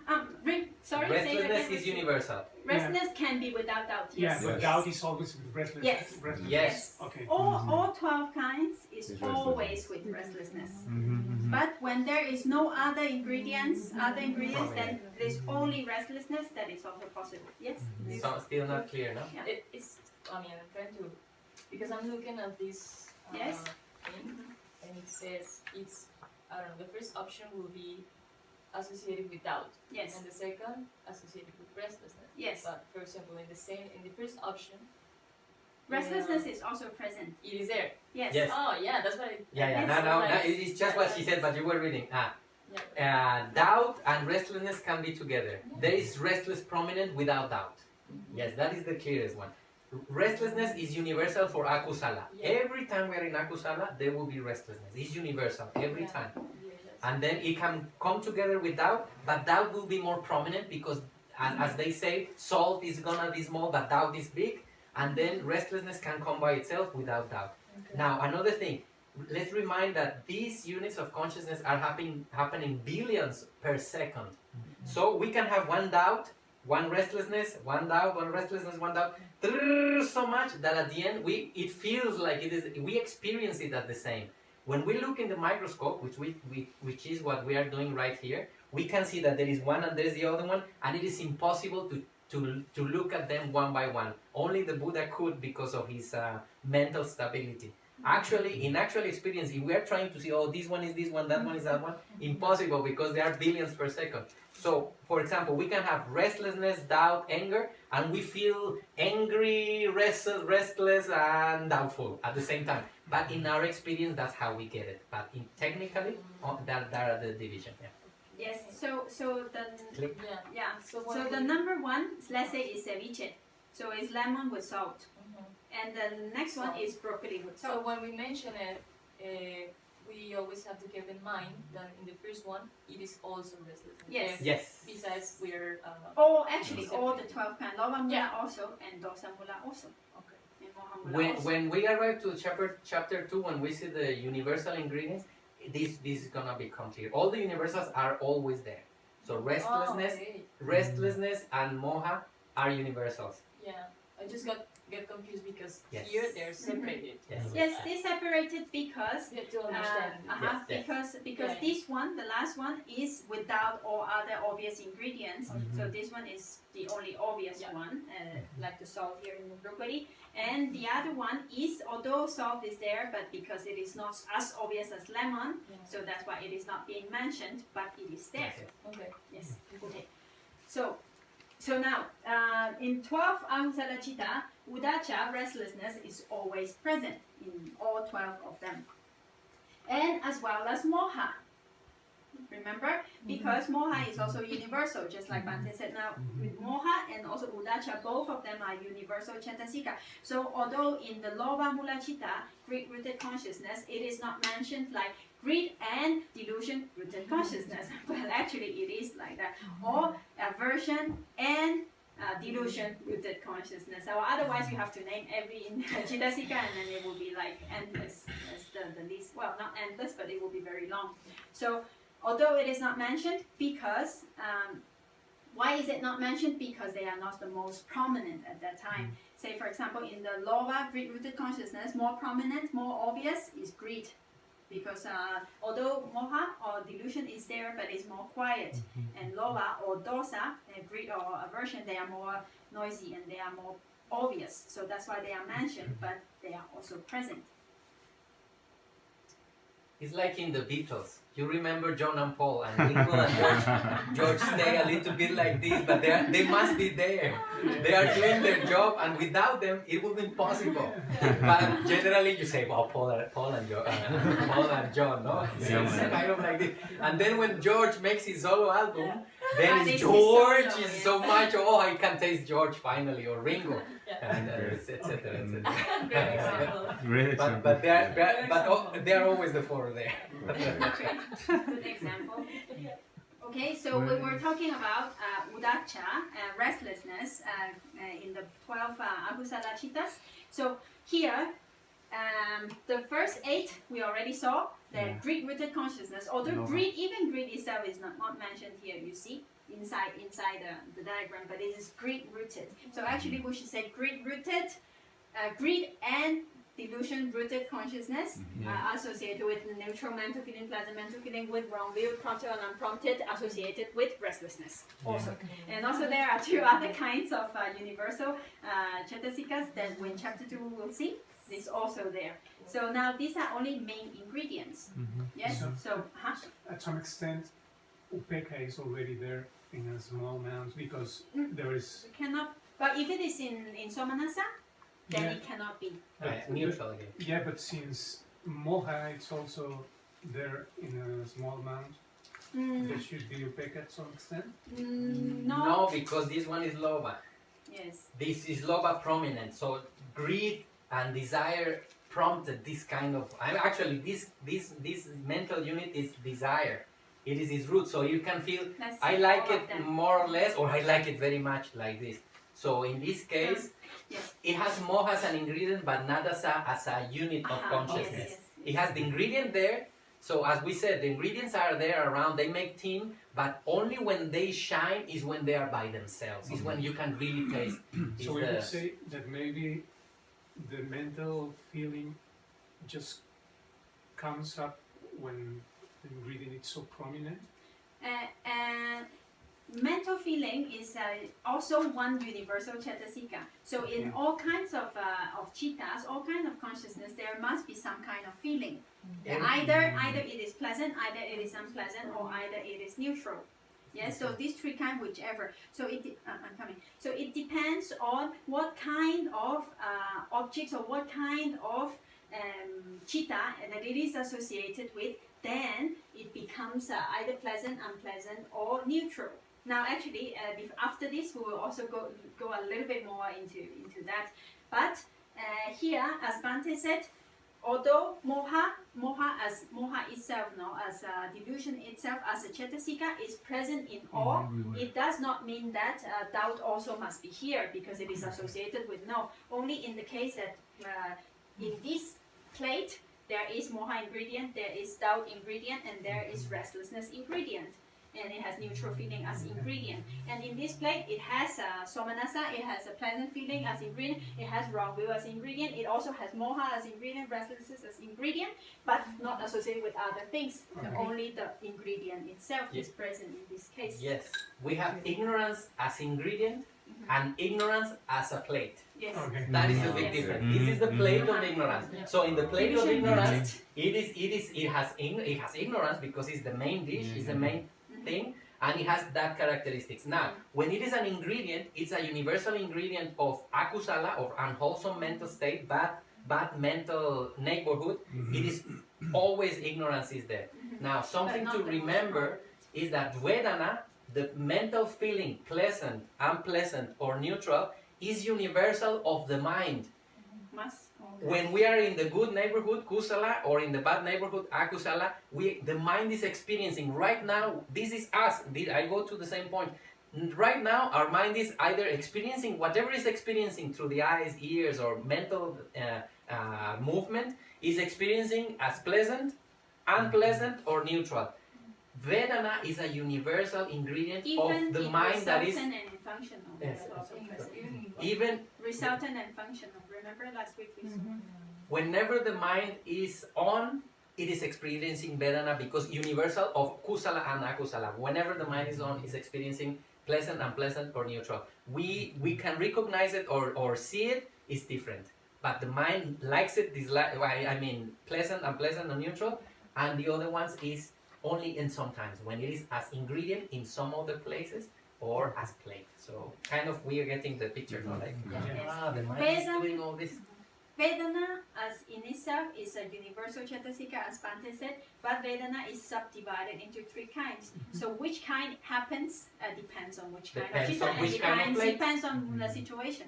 Sorry, say it Restlessness again. is universal. Restlessness can be without doubt, Yeah, yes. but Yes. doubt is always with restlessness. Yes. Restlessness. Yes. Okay. All 12 kinds is It's always with restlessness. Mhm. But when there is no other ingredients, then there's only restlessness, that is also possible. Yes? So still not clear, no? It's, I mean, I'm trying to, because I'm looking at this Yes. thing, and it says it's, I don't know, the first option will be associated with doubt, Yes. and the second associated with restlessness. Yes. But for example, in the first option, Restlessness is also present. it is there. Yes. Yes. Oh yeah, that's what it. Yeah, yeah. Yes. No, it's just what she said, but you were reading. Yeah. Doubt and restlessness can be together. There is restless prominent without doubt. Yes, that is the clearest one. Restlessness is universal for akusala. Yeah. Every time we are in akusala, there will be restlessness. It's universal every Yeah. time. Yeah, yes. And then it can come together with doubt, but doubt will be more prominent because, as they say, salt is gonna be small, but doubt is big. And then restlessness can come by itself without doubt. Okay. Now, another thing, let's remind that these units of consciousness are happening billions per second. So we can have one doubt, one restlessness, one doubt, one restlessness, one doubt, so much that at the end it feels like it is. We experience it as the same. When we look in the microscope, which is what we are doing right here, we can see that there is one and there is the other one, and it is impossible to look at them one by one. Only the Buddha could because of his mental stability. Actually, in actual experience, if we are trying to see, oh, this one is this one, that one is that one, impossible because there are billions per second. So, for example, we can have restlessness, doubt, anger, and we feel angry, restless, and doubtful at the same time. But in our experience, that's how we get it. But technically, that are the division. Yeah. Yes. So the Click. Yeah. So what the we- number one, let's say, is ceviche. So it's lemon with salt, Mhm. and the next one Salt. is broccoli with So salt. when we mention it, we always have to keep in mind that in the first one, it is also restless. Yes. Yes. Besides, we're Oh, actually, all the 12 kinds. Loba Yeah. mula also, and dosa mula also, okay. and Mohamūla also. When we arrive to chapter 2, when we see the universal ingredients, this is gonna become clear. All the universals are always there. So restlessness, Oh, okay. restlessness, and moha are universals. Yeah, I just get confused because Yes. here they're separated. Yes. Yes, they separated because Yeah, to understand. Yes, yes. because Yeah. this one, the last one, is without all other obvious ingredients. So this one is the only obvious Yeah. one, like the salt here in the broccoli. And the other one is, although salt is there, but because it is not as obvious as lemon, Yeah. so that's why it is not being mentioned, but it is there. Yes, yes. Okay. Yes. Okay. So now, in 12 Ahusala Citta, Udacha, restlessness, is always present in all 12 of them. And as well as Moha. Remember? Because Moha is also universal, just like Bante said. Now, with Moha and also Udacha, both of them are universal Cetasika. So, although in the Loba Mula Citta, greed rooted consciousness, it is not mentioned like greed and delusion rooted consciousness. Well, actually, it is like that. Or aversion and delusion rooted consciousness. So, otherwise, you have to name every Cetasika and then it will be like endless. That's the least, well, not endless, but it will be very long. So, although it is not mentioned, because why is it not mentioned? Because they are not the most prominent at that time. Say, for example, in the Loba greed-rooted consciousness, more prominent, more obvious is greed, because although moha or delusion is there, but it's more quiet, and Loba or dosa, greed or aversion, they are more noisy and they are more obvious. So that's why they are mentioned, but they are also present. It's like in the Beatles. You remember John and Paul and Ringo and George stay a little bit like this, but they must be there. They are doing their job, and without them, it would be impossible. But generally, you say, well, Paul and John, no? It's kind of like this. And then when George makes his solo album, then this it's is George solo, is yes. so much. Oh, I can taste George finally, or Ringo, Yeah. and etc. Great example. Great But they are always the four there. Good example. Okay, so we were talking about udacha, restlessness, in the 12 Ahusala Cittas. So here, the first 8 we already saw. The Yeah. greed-rooted consciousness, although Loba. even greed itself is not mentioned here, you see, inside the diagram, but it is greed-rooted. So actually we should say greed-rooted, greed and delusion-rooted consciousness Yeah. associated with neutral mental feeling, pleasant mental feeling, with wrong will, prompted and unprompted, associated with restlessness also. And also there are two other kinds of universal cetasikas that in chapter 2 we will see. It's also there. So now these are only main ingredients. Yes? So, At some extent, upeka is already there in a small amount because there is. we cannot, but if it is in Somanasa, then Yeah. it cannot be. Neutral again. Yeah, but since moha it's also there in a small amount, there should be upeka at some extent. No. No, because this one is loba. Yes. This is loba prominent. So greed and desire prompted this kind of. Actually, this mental unit is desire. It is its root. So you can feel Let's I see like all of it them. more or less, or I like it very much like this. So in this case, Yes. it has moha as an ingredient, but not as a unit of consciousness. Yes, It has the ingredient there. So as we said, the ingredients are there around. They make team, but only when they shine is when they are by themselves. Is when you can really taste. So we would say that maybe the mental feeling just comes up when the ingredient is so prominent. Mental feeling is also one universal cetasika. So in all kinds of chittas, all kinds of consciousness, there must be some kind of feeling. Either it is pleasant, either it is unpleasant, or either it is neutral. Yes, so these three kinds, whichever. So I'm coming. So it depends on what kind of objects or what kind of chitta that it is associated with. Then it becomes either pleasant, unpleasant, or neutral. Now, actually, after this, we will also go a little bit more into that. But here, as Bhante said, although moha itself, as delusion itself, as a cetasika, is present in all, it does not mean that doubt also must be here because it is associated with no. Only in the case that in this plate there is moha ingredient, there is doubt ingredient, and there is restlessness ingredient. And it has neutral feeling as ingredient. And in this plate, it has somanasa, it has a pleasant feeling as ingredient, it has wrong will as ingredient, it also has moha as ingredient, restlessness as ingredient, but not associated with other things. So only the ingredient itself is present in this case. Yes, we have ignorance as ingredient and ignorance as a plate. Yes. Okay. That is the big difference. This is the plate of ignorance. So in the plate of ignorance, it has ignorance because it's the main dish, it's the main thing, and it has that characteristics. Now, when it is an ingredient, it's a universal ingredient of akusala, of unwholesome mental state, bad mental neighborhood. It is always ignorance is there. Now, something to remember is that Vedana, the mental feeling, pleasant, unpleasant, or neutral, is universal of the mind. When we are in the good neighborhood, kusala, or in the bad neighborhood, akusala, the mind is experiencing right now. This is us. I go to the same point. Right now, our mind is either experiencing whatever is experiencing through the eyes, ears, or mental movement is experiencing as pleasant, unpleasant, or neutral. Vedana is a universal ingredient of the mind that is. Even and functional. Yes. Also present. Even Resultant and functional. Remember last week we saw. whenever the mind is on, it is experiencing Vedana because universal of kusala and akusala. Whenever the mind is on, is experiencing pleasant, unpleasant, or neutral. We can recognize it or see it is different. But the mind likes it, pleasant, unpleasant, or neutral, and the other ones is only in sometimes when it is as ingredient in some other places or as plate. So kind of we are getting the picture, no? Like the mind is doing all this. Vedana as in itself is a universal cetasika, as Bhante said, but Vedana is subdivided into three kinds. So which kind happens depends on which kind Depends of on chitta, which and kind of plate. depends on the situation.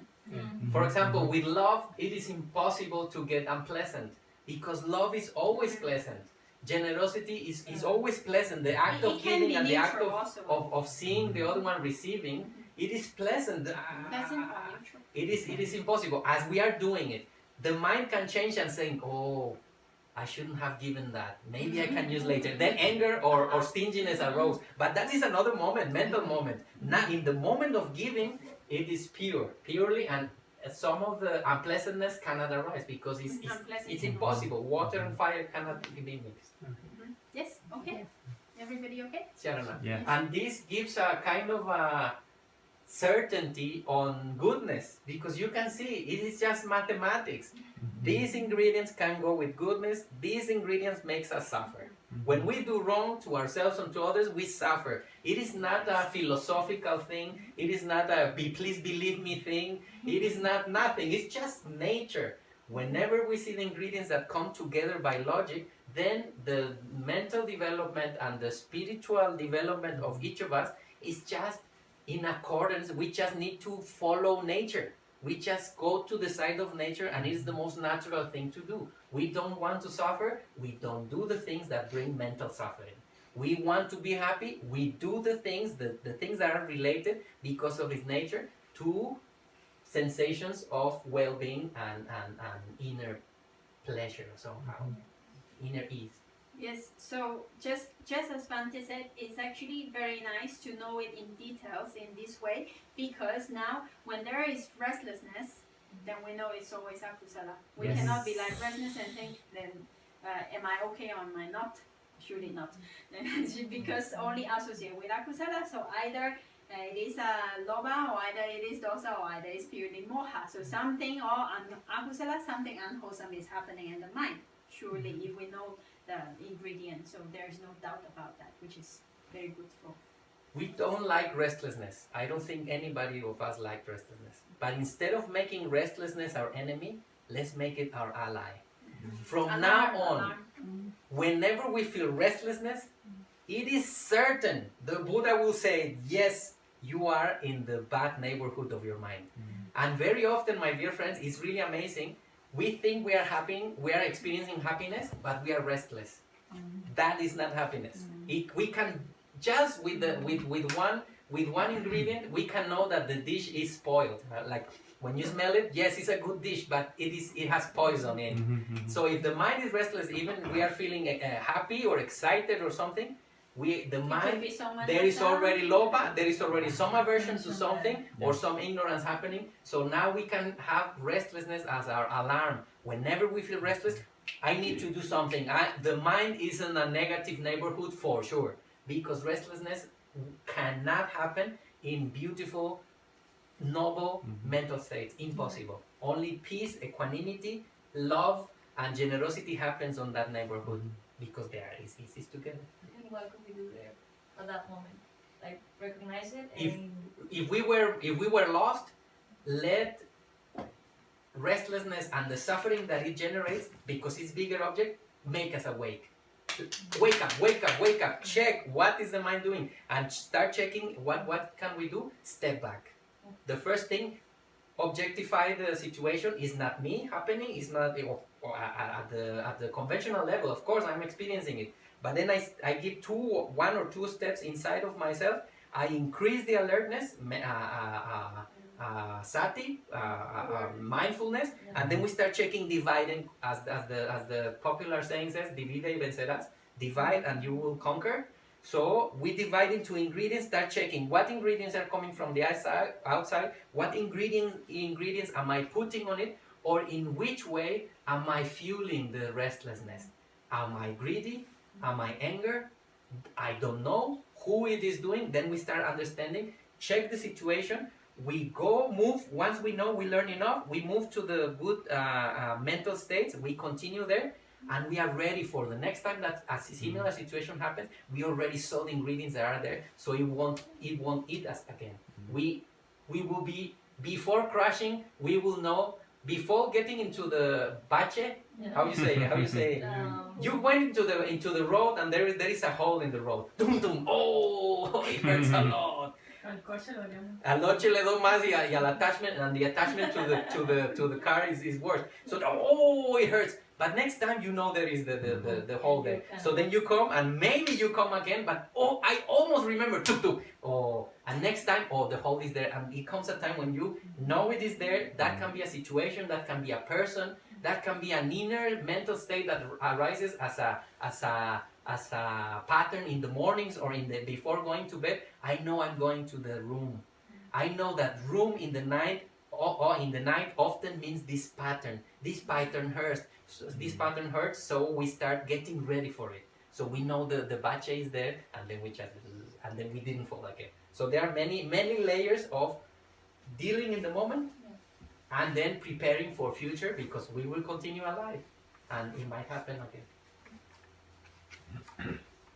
For example, with love, it is impossible to get unpleasant because love is always pleasant. Generosity is always pleasant. The act of It can giving be and the act neutral also. of seeing the other one receiving, it is pleasant. Pleasant or neutral. It is impossible. As we are doing it, the mind can change and saying, oh, I shouldn't have given that. Maybe I can use later. Then anger or stinginess arose. But that is another moment, mental moment. Now, in the moment of giving, it is purely, and some of the unpleasantness cannot arise because it's impossible. Water and fire cannot be mixed. Yes, okay. Everybody okay? Sharana. Yeah. And this gives a kind of a certainty on goodness, because you can see it is just mathematics. These ingredients can go with goodness. These ingredients makes us suffer. When we do wrong to ourselves and to others, we suffer. It is not a philosophical thing. It is not a please believe me thing. It is not nothing. It's just nature. Whenever we see the ingredients that come together by logic, then the mental development and the spiritual development of each of us is just in accordance. We just need to follow nature. We just go to the side of nature, and it is the most natural thing to do. We don't want to suffer. We don't do the things that bring mental suffering. We want to be happy. We do the things that are related because of its nature to sensations of well-being and inner pleasure somehow, inner ease. Yes, so just as Bante said, it's actually very nice to know it in details in this way, because now when there is restlessness, then we know it's always akusala. We Yes. cannot be like restless and think, then am I okay or am I not? Surely not. Because only associate with akusala, so either it is loba, or either it is dosa, or either it's purely moha. So something or akusala, something unwholesome is happening in the mind. Surely, if we know the ingredients, so there is no doubt about that, which is very good for. We don't like restlessness. I don't think anybody of us like restlessness. But instead of making restlessness our enemy, let's make it our ally. From now on, whenever we feel restlessness, it is certain the Buddha will say, yes, you are in the bad neighborhood of your mind. And very often, my dear friends, it's really amazing. We think we are happy, we are experiencing happiness, but we are restless. That is not happiness. We can just with one ingredient, we can know that the dish is spoiled. Like when you smell it, yes, it's a good dish, but it has poison in it. So if the mind is restless, even we are feeling happy or excited or something, the mind, there is already loba, there is already some aversion to something or some ignorance happening. So now we can have restlessness as our alarm. Whenever we feel restless, I need to do something. The mind is in a negative neighborhood for sure, because restlessness cannot happen in beautiful, noble mental states. Impossible. Only peace, equanimity, love, and generosity happens on that neighborhood, because they are is together. And what could we do there at that moment? Like recognize it If- and If we were lost, let restlessness and the suffering that it generates, because it's bigger object, make us awake. Wake up, wake up, wake up. Check what is the mind doing, and start checking what can we do. Step back. The first thing, objectify the situation. Is not me happening. It's not at the conventional level. Of course, I'm experiencing it. But then I give one or two steps inside of myself. I increase the alertness, sati, mindfulness, and then we start checking, dividing, as the popular saying says, divide y vencerás. Divide and you will conquer. So we divide into ingredients, start checking what ingredients are coming from the outside, what ingredients am I putting on it, or in which way am I fueling the restlessness? Am I greedy? Am I anger? I don't know who it is doing. Then we start understanding, check the situation. We move, once we know, we learn enough, we move to the good mental states, we continue there, and we are ready for the next time that a similar situation happens. We already saw the ingredients that are there, so it won't eat us again. We will be, before crashing, we will know, before getting into the bache, how you say you went into the road, and there is a hole in the road. Dum dum, oh, it hurts a lot. Al coche le do más y al attachment, and the attachment to the car is worse. So it hurts. But next time you know there is the hole there. So then you come, and maybe you come again, but I almost remember. And next time, the hole is there. And it comes a time when you know it is there. That can be a situation, that can be a person, That can be an inner mental state that arises as a pattern in the mornings or before going to bed. I know I'm going to the room. I know that room in the night or in the night often means this pattern. This pattern hurts. So we start getting ready for it. So we know the bache is there, and then we didn't fall again. So there are many layers of dealing in the moment, and then preparing for future, because we will continue alive, and it might happen again.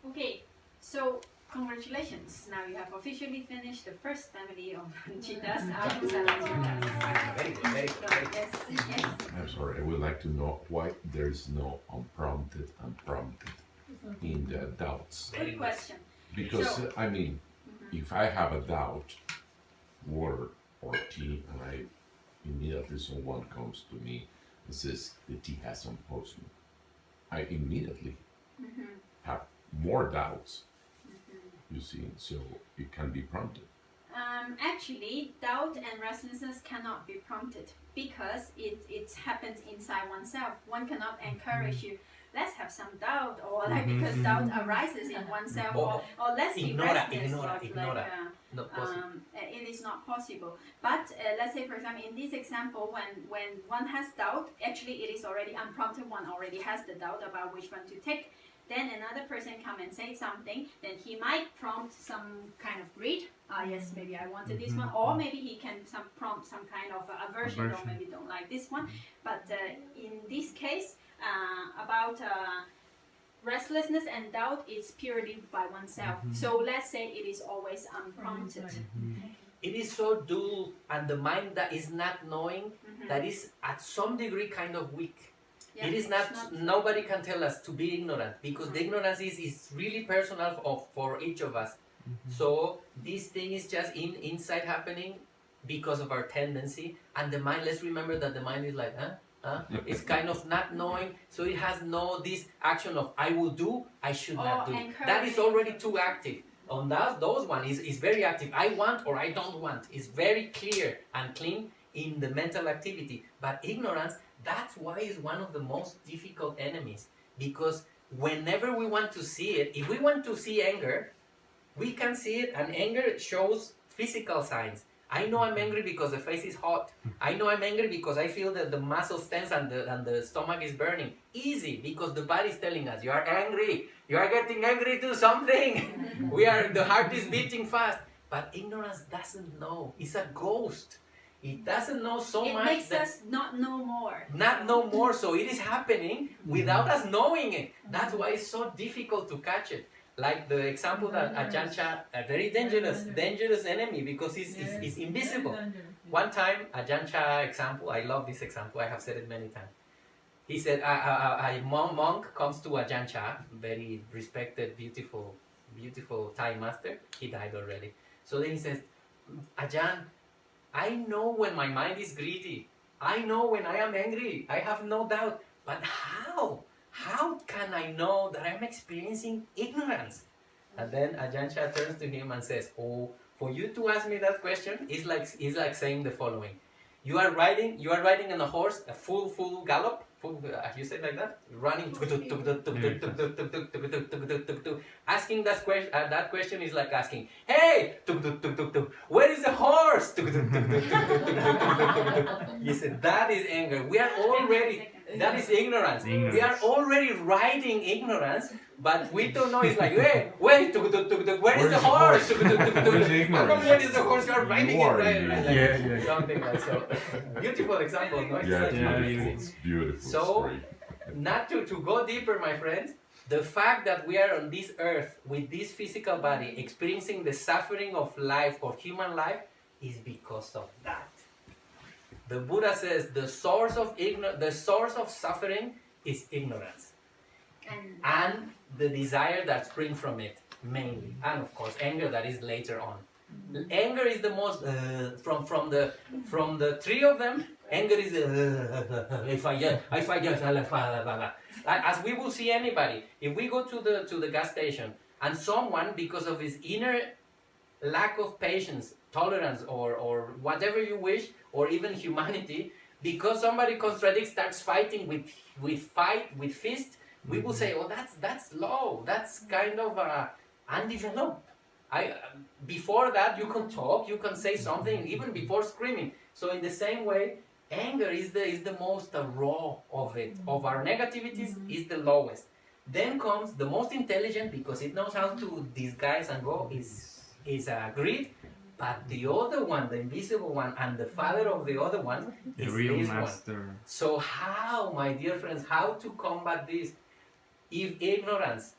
Okay, so congratulations. Now you have officially finished the first family of cheetahs. Very good, very good, very good. Yes, yes. I'm sorry, I would like to know why there is no unprompted in the doubts. Good question. Because, So- I mean, if I have a doubt, water or tea, and immediately someone comes to me and says the tea has some poison, I immediately have more doubts, you see, so it can be prompted. Actually, doubt and restlessness cannot be prompted because it happens inside oneself. One cannot encourage you. Let's have some doubt, or like because doubt arises in oneself, or let's be restless. Ignora. Not possible. It is not possible. But let's say, for example, in this example, when one has doubt, actually it is already unprompted. One already has the doubt about which one to take. Then another person come and say something, then he might prompt some kind of greed. Yes, maybe I wanted this one, or maybe he can prompt some kind of aversion, or maybe don't like this one. But in this case, about restlessness and doubt is purely by oneself. So let's say it is always unprompted. It is so dull, and the mind that is not knowing, that is at some degree kind of weak. Yeah, it is not, nobody can tell us to be ignorant, because the ignorance is really personal for each of us. So this thing is just inside happening because of our tendency, and the mind, let's remember that the mind is like, it's kind of not knowing, so it has no this action of I will do, I should not do. That is already too active. On those one is very active. I want or I don't want. It's very clear and clean in the mental activity. But ignorance, that's why it's one of the most difficult enemies, because whenever we want to see it, if we want to see anger, we can see it, and anger shows physical signs. I know I'm angry because the face is hot. I know I'm angry because I feel that the muscles tense and the stomach is burning. Easy, because the body is telling us, you are angry. You are getting angry to something. The heart is beating fast. But ignorance doesn't know. It's a ghost. It doesn't know so much. It makes us not know more. Not know more, so it is happening without us knowing it. That's why it's so difficult to catch it. Like the example that Ajahn, a very dangerous enemy, because it's invisible. One time, Ajahn example, I love this example, I have said it many times. He said, a monk comes to Ajahn, very respected, beautiful Thai master. He died already. So then he says, Ajahn, I know when my mind is greedy. I know when I am angry. I have no doubt. But how? How can I know that I'm experiencing ignorance? And then Ajahn turns to him and says, oh, for you to ask me that question is like saying the following. You are riding on a horse, a full gallop, you say like that, running, asking that question is like asking, hey, where is the horse? You said that is anger. We are already, that is ignorance. We are already riding ignorance, but we don't know. It's like, hey, wait, where is the horse? Where is the horse? You are riding it, right? Something like so. Beautiful example, no? It's beautiful. So, story. not to go deeper, my friends, the fact that we are on this earth with this physical body, experiencing the suffering of life, of human life, is because of that. The Buddha says the source of suffering is ignorance, and the desire that springs from it, mainly, and of course anger that is later on. Anger is the most from the three of them. Anger is if I just as we will see anybody. If we go to the gas station and someone, because of his inner lack of patience, tolerance, or whatever you wish, or even humanity, because somebody contradicts, starts fighting with fist, we will say, oh, that's low, that's kind of undeveloped. Before that, you can talk, you can say something, even before screaming. So in the same way, anger is the most raw of it. Of our negativities, is the lowest. Then comes the most intelligent, because it knows how to disguise and go, is greed. But the other one, the invisible one, and the father of the other one, The is real this master. one. So how, my dear friends, how to combat this? If ignorance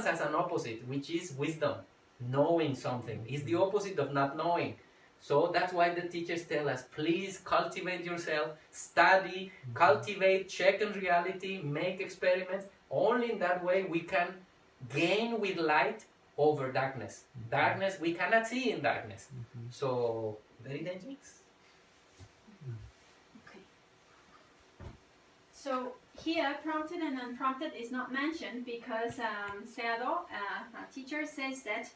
has an opposite, which is wisdom, knowing something, is the opposite of not knowing. So that's why the teachers tell us, please cultivate yourself, study, cultivate, check in reality, make experiments. Only in that way we can gain with light over darkness. Darkness, we cannot see in darkness. So, very dangerous. Okay. So here, prompted and unprompted is not mentioned because Seado, our teacher, says that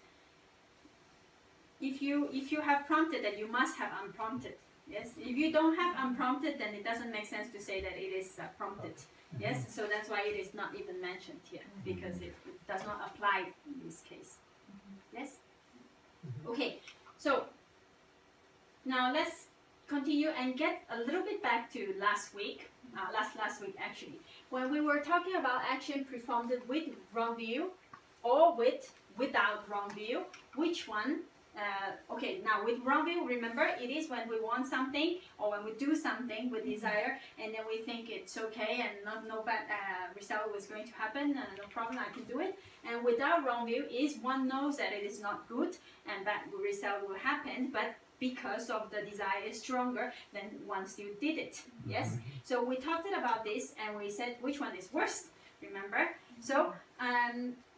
if you have prompted, that you must have unprompted. Yes. If you don't have unprompted, then it doesn't make sense to say that it is prompted. Yes. So that's why it is not even mentioned here, because it does not apply in this case. Yes. Okay. So now let's continue and get a little bit back to last week. Last week actually, when we were talking about action performed with wrong view or without wrong view. Which one? Okay, now with wrong view, remember, it is when we want something or when we do something with desire, and then we think it's okay and no bad result was going to happen, no problem, I can do it. And without wrong view is one knows that it is not good and bad result will happen, but because of the desire is stronger, then one still did it. Yes. So we talked about this and we said which one is worse. Remember? So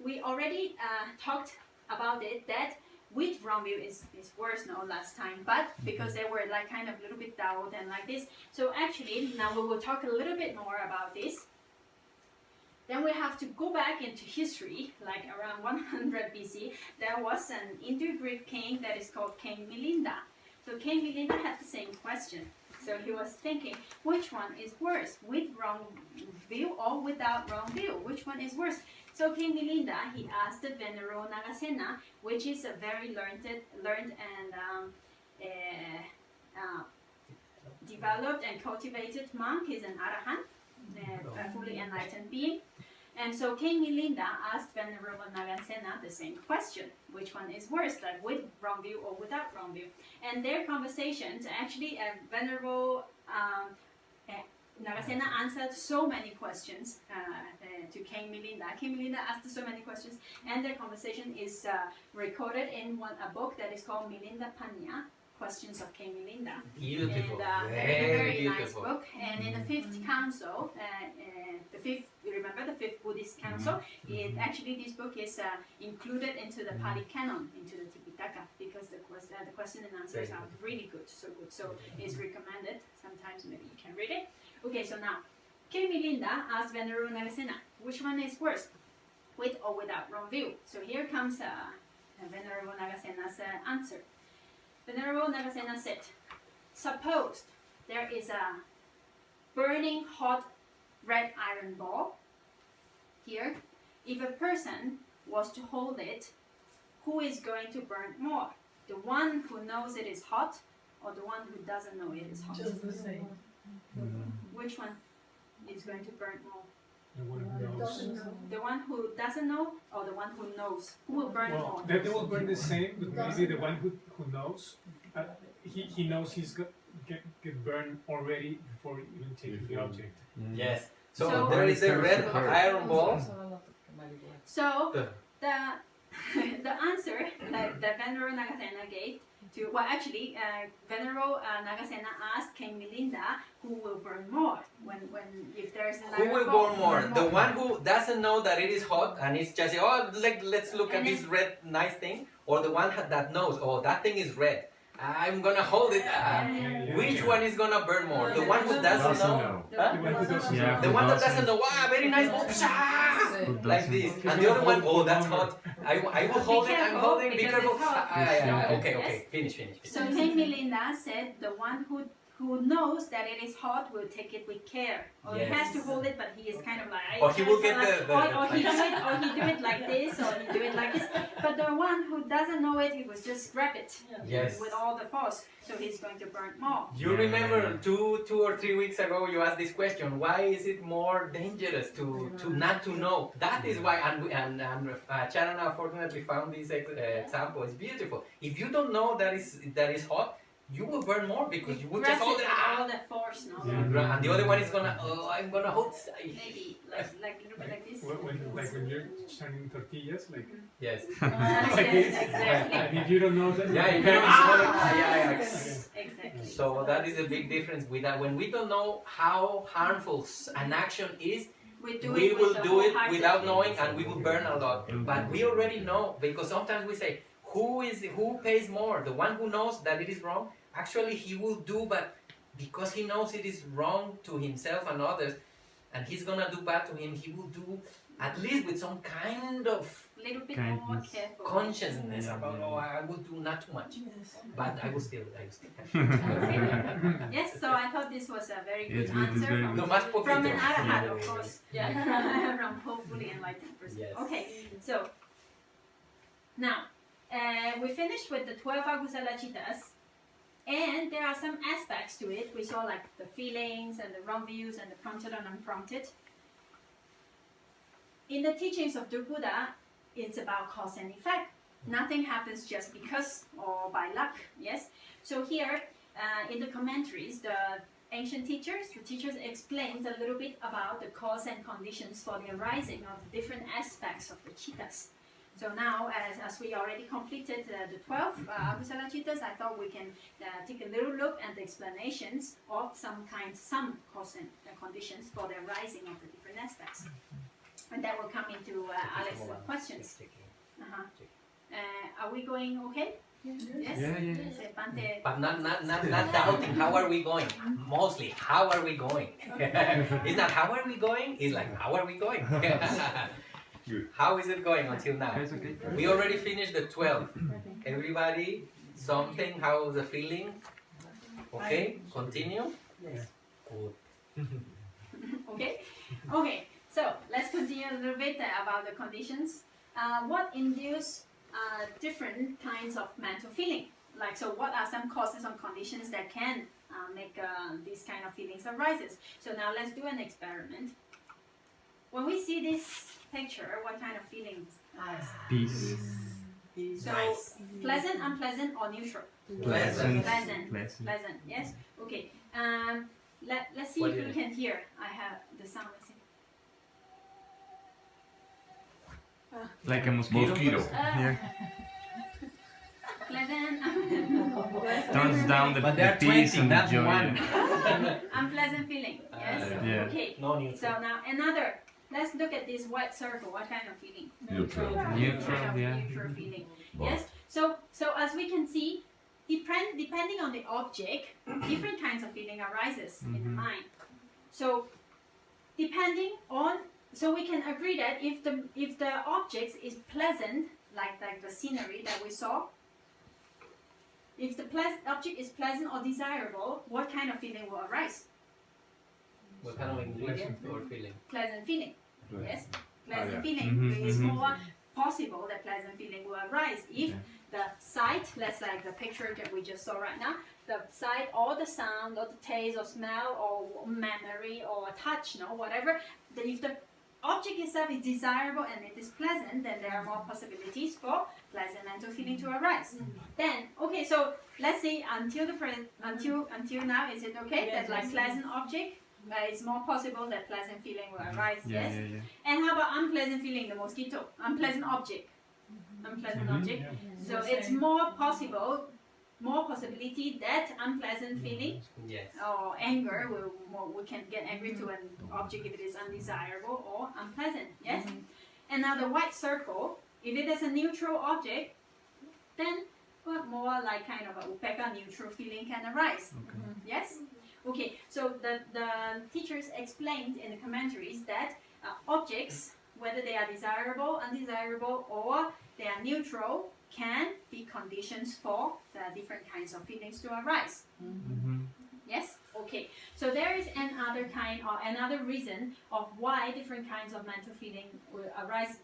we already talked about it that with wrong view is worse now last time, but because they were like kind of a little bit doubt and like this. So actually now we will talk a little bit more about this. Then we have to go back into history, like around 100 BC. There was an Indo-Greek king that is called King Milinda. So King Milinda had the same question. So he was thinking, which one is worse, with wrong view or without wrong view? Which one is worse? So King Milinda, he asked the Venerable Nagasena, which is a very learned and developed and cultivated monk. He's an arahant, a fully enlightened being. And so King Milinda asked Venerable Nagasena the same question, which one is worse, like with wrong view or without wrong view? And their conversations, actually Venerable Nagasena answered so many questions to King Milinda. King Milinda asked so many questions, and their conversation is recorded in a book that is called Milinda Panya, Questions of King Milinda. Beautiful, And, very nice beautiful. book. And in the fifth council, you remember the fifth Buddhist council? It actually, this book is included into the Pali canon, into the Tipitaka, because the question and answers are really good, so good. So it's recommended. Sometimes maybe you can read it. Okay, so now, King Milinda asked Venerable Nagasena, which one is worse, with or without wrong view? So here comes Venerable Nagasena's answer. Venerable Nagasena said, suppose there is a burning hot red iron ball here. If a person was to hold it, who is going to burn more? The one who knows it is hot or the one who doesn't know it is hot? Just the same. Which one is going to burn more? The one who knows. The one who doesn't know or the one who knows? Who will burn Well, more? they will burn the same, but maybe the one who knows, he knows he's get burned already before even taking the object. Yes. So, So- there is a red iron ball. So the answer that Venerable Nagasena gave to, well actually Venerable Nagasena asked King Milinda who will burn more if there is an Who iron will ball, burn more? The one who doesn't know that it is hot and it's just, oh, let's look at And this red nice thing, or the one that knows, oh, that thing is red, I'm gonna hold it. Which one is gonna burn more? The one who doesn't know? Huh? The one who doesn't Yeah. know. The one that doesn't know, wow, very nice, like this. And the other one, oh, that's hot. I will hold it, I'm careful, holding, be because it's careful. hot. Okay, Yes. finish. So King Milinda said the one who knows that it is hot will take it with care, or he has to Yes. hold it, but he is kind of like, Or he will get the or he do like- it, or he do it like this, or he do it like this. But the one who doesn't know it, he will just grab it Yes. with all the force, so he's going to burn more. You remember two or 3 weeks ago you asked this question, why is it more dangerous to not to know? That is why, and Sharon unfortunately found this example. It's beautiful. If you don't know that is hot, you will burn more because you will just Grabs hold it it. with all the force, no? Yeah. And the other one is gonna, I'm gonna hold. Maybe like a little bit like this. When you're turning tortillas, like Yes. Yes, exactly. and if you don't know that, Yeah, if you don't yeah. Exactly. So that is a big difference with that. When we don't know how harmful an action is, We we will with the do it wholehearted- without knowing, and we will burn a lot. But we already know, because sometimes we say, who pays more? The one who knows that it is wrong? Actually, he will do, but because he knows it is wrong to himself and others, and he's gonna do bad to him, he will do at least with some kind of little bit more Kindness. careful. consciousness about, I will do not too much, but I will still. Yes, so I thought this was a very good Yes, it is answer very from, No más from poquito. an arahat, of course. From hopefully enlightened person. Yes. Okay, so now we finished with the 12 agusala chittas, and there are some aspects to it. We saw like the feelings and the wrong views and the prompted and unprompted. In the teachings of the Buddha, it's about cause and effect. Nothing happens just because or by luck. Yes. So here in the commentaries, the ancient teachers, the teachers explained a little bit about the cause and conditions for the arising of the different aspects of the chittas. So now, as we already completed the 12 agusala chittas, I thought we can take a little look at the explanations of some cause and conditions for the arising of the different aspects. And that will come into Alex's questions. Are we going okay? Yes? Yeah. Sepante. But not doubting how are we going. Mostly, how are we going? It's not how are we going, it's like how are we going? How is it going until now? Okay, it's okay. We already finished the 12. Everybody, something, how's the feeling? Okay, continue? Yes. Good. Okay? Okay, so let's continue a little bit about the conditions. What induce different kinds of mental feeling? Like, so what are some causes or conditions that can make these kind of feelings arises? So now let's do an experiment. When we see this picture, what kind of feelings arise? Peace. So pleasant, unpleasant, or neutral? Pleasant. Pleasant, yes? Okay. Let's see What if do you you can hear. I have the sound. Let's see. Like a mosquito. Mosquito. Yeah. Pleasant, Tones down the, But the there are peace 20, and the not joy. one. unpleasant feeling. Yes? Yeah. Okay. No neutral. So now another. Let's look at this white circle. What kind of feeling? Neutral. Neutral, Kind of yeah. neutral feeling. Wow. Yes. So as we can see, depending on the object, different kinds of feeling arises in the mind. So depending on, so we can agree that if the object is pleasant, like the scenery that we saw, if the object is pleasant or desirable, what kind of feeling will arise? What kind of ingredient or feeling? Pleasant feeling. Yes, pleasant yeah. feeling. It's more possible that pleasant feeling will arise if the sight, let's like the picture that we just saw right now, the sight or the sound or the taste or smell or memory or touch, whatever. If the object itself is desirable and it is pleasant, then there are more possibilities for pleasant mental feeling to arise. Then, okay, so let's say until now, is it okay that like pleasant object? It's more possible that pleasant feeling will arise, yes? Yeah. And how about unpleasant feeling, the mosquito? Unpleasant object. Unpleasant object. So it's more possibility that unpleasant feeling Yes. or anger, we can get angry to an object if it is undesirable or unpleasant, yes? And now the white circle, if it is a neutral object, then more like kind of a upeka neutral feeling can arise, yes? Okay, so the teachers explained in the commentaries that objects, whether they are desirable, undesirable, or they are neutral, can be conditions for the different kinds of feelings to arise. Yes? Okay. So there is another kind or another reason of why different kinds of mental feeling will arise.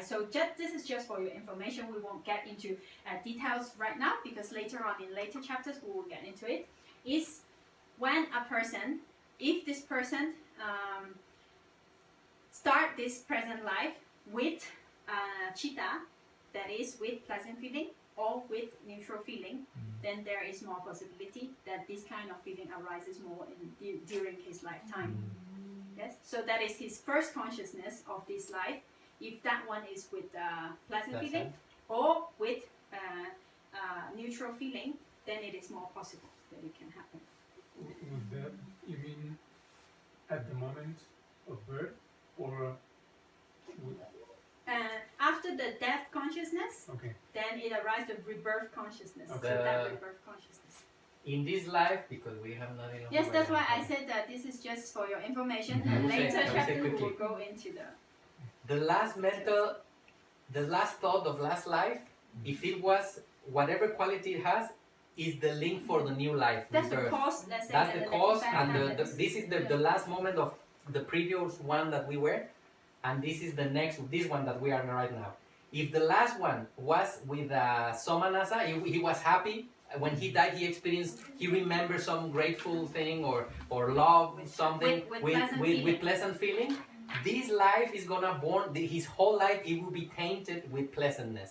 So this is just for your information. We won't get into details right now because later on in later chapters we will get into it. Is when a person, if this person start this present life with citta, that is with pleasant feeling, or with neutral feeling, then there is more possibility that this kind of feeling arises more during his lifetime. Yes, so that is his first consciousness of this life. If that one is with pleasant feeling or with neutral feeling, then it is more possible that it can happen. Would that, you mean at the moment of birth, or After the death consciousness, okay? then it arises the rebirth consciousness. Okay. So that rebirth consciousness. In this life, because we have not enough. Yes, that's why I said that this is just for your information. Mhm. And I will later say chapter we quickly. will go into The last thought of last life, if it was whatever quality it has, is the link for the new life. that's the rebirth. cause. Let's say That's that the cause, event and happens. this is the last moment of the previous one that we were, and this is the next, this one that we are in right now. If the last one was with Somanasa, he was happy. When he died, he remembered some grateful thing or love, something with pleasant feeling. This life is gonna his whole life, it will be tainted with pleasantness.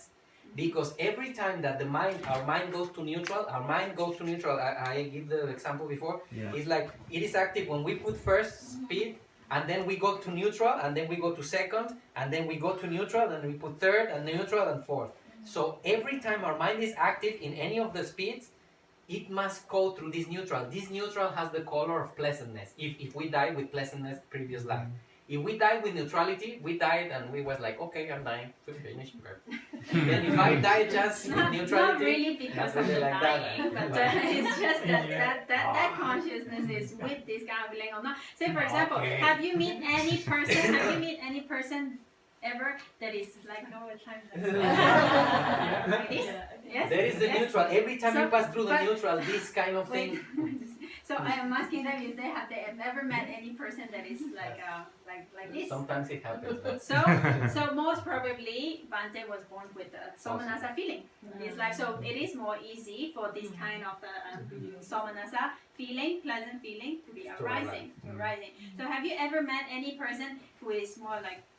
Because every time that our mind goes to neutral, I give the example before, it's like it is active when we put first speed, and then we go to neutral, and then we go to second, and then we go to neutral, and we put third, and neutral, and fourth. So every time our mind is active in any of the speeds, it must go through this neutral. This neutral has the color of pleasantness. If we die with pleasantness previous life. If we died with neutrality, we died and we was like, okay, I'm dying. Finish. Then if I die just with neutrality, not really because of the like dying, that. but it's just that consciousness is with this kind of feeling or not. Say for example, Okay. have you met any person ever that is like over time like this? Yes. there is the Yes. neutral. Every time you So, pass through the but- neutral, this kind of Wait. thing. So I am asking them if they have ever met any person that is like this. Sometimes it happens. But So most probably Bante was born with a Somanasa feeling in his life. So it is more easy for this kind of Somanasa feeling, pleasant feeling to be arising. So have you ever met any person who is more like this?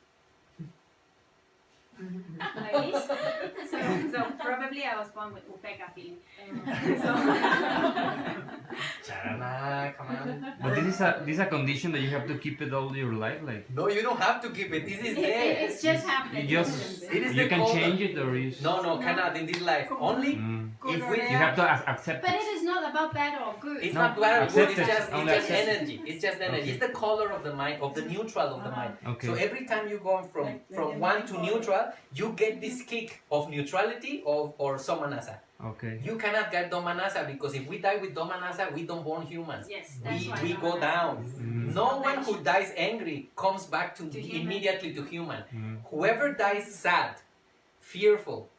So probably I was born with Upeka feeling. Charana, come on. But this is a condition that you have to keep it all your life, like No, you don't have to keep it. This is there. It's just happening. you just It is you the can color. change it or you No, cannot in this life. Only if we. you have to accept But it. it is not about bad or good. It's No, not bad or good. accept It's it. just Only accept it. energy. It's just energy. Okay. It's the color of the mind, of the neutral of the mind. Okay. So every time you go from one to neutral, you get this kick of neutrality or somanasa. Okay. You cannot get domanasa because if we die with domanasa, we don't born humans. Yes, that's why We I'm go asking. down. No one who dies angry comes back to human. immediately to human. Whoever dies sad, fearful,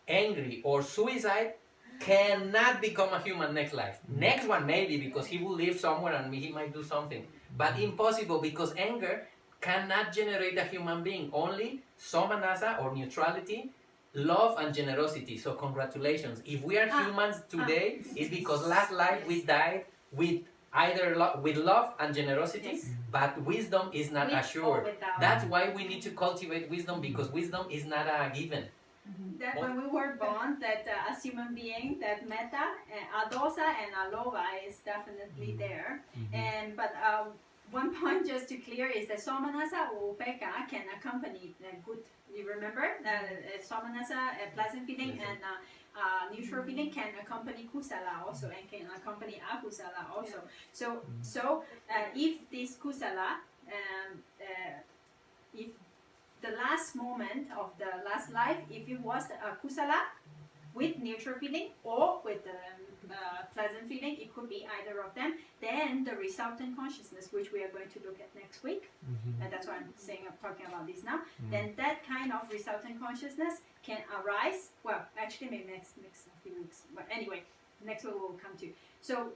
angry, or suicide cannot become a human next life. Next one maybe because he will live somewhere and he might do something. But impossible because anger cannot generate a human being. Only somanasa or neutrality, love and generosity. So congratulations. If we are humans today, it's because last life we died with either with love and generosity, but wisdom is not With or assured. without. That's why we need to cultivate wisdom because wisdom is not a given. That when we were born, that as human being, that metta, adosa, and aloha is definitely there. And but one point just to clear is that somanasa or upeka can accompany good. You remember somanasa, pleasant feeling, and neutral feeling can accompany kusala also, and can accompany akusala also. So if this kusala, if the last moment of the last life, if it was a kusala with neutral feeling or with pleasant feeling, it could be either of them, then the resultant consciousness, which we are going to look at next week, and that's why I'm talking about this now, then that kind of resultant consciousness can arise, well, actually maybe next few weeks, but anyway, next week we'll come to. So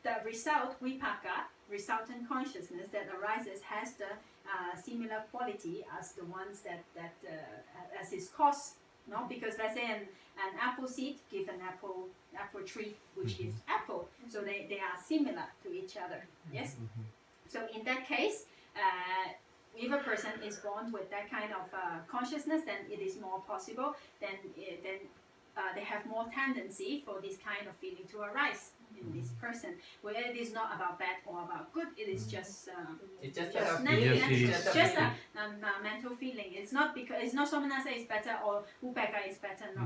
the result, vipaka, resultant consciousness that arises has the similar quality as the ones that as its cause. No, because let's say an apple seed give an apple tree which gives apple, so they are similar to each other. Yes. So in that case, if a person is born with that kind of consciousness, then it is more possible. Then they have more tendency for this kind of feeling to arise in this person. Where it is not about bad or about good, it is just It's just just a negative. feeling. It's just a mental feeling. It's not because it's not Somanasa is better or Upeka is better. No.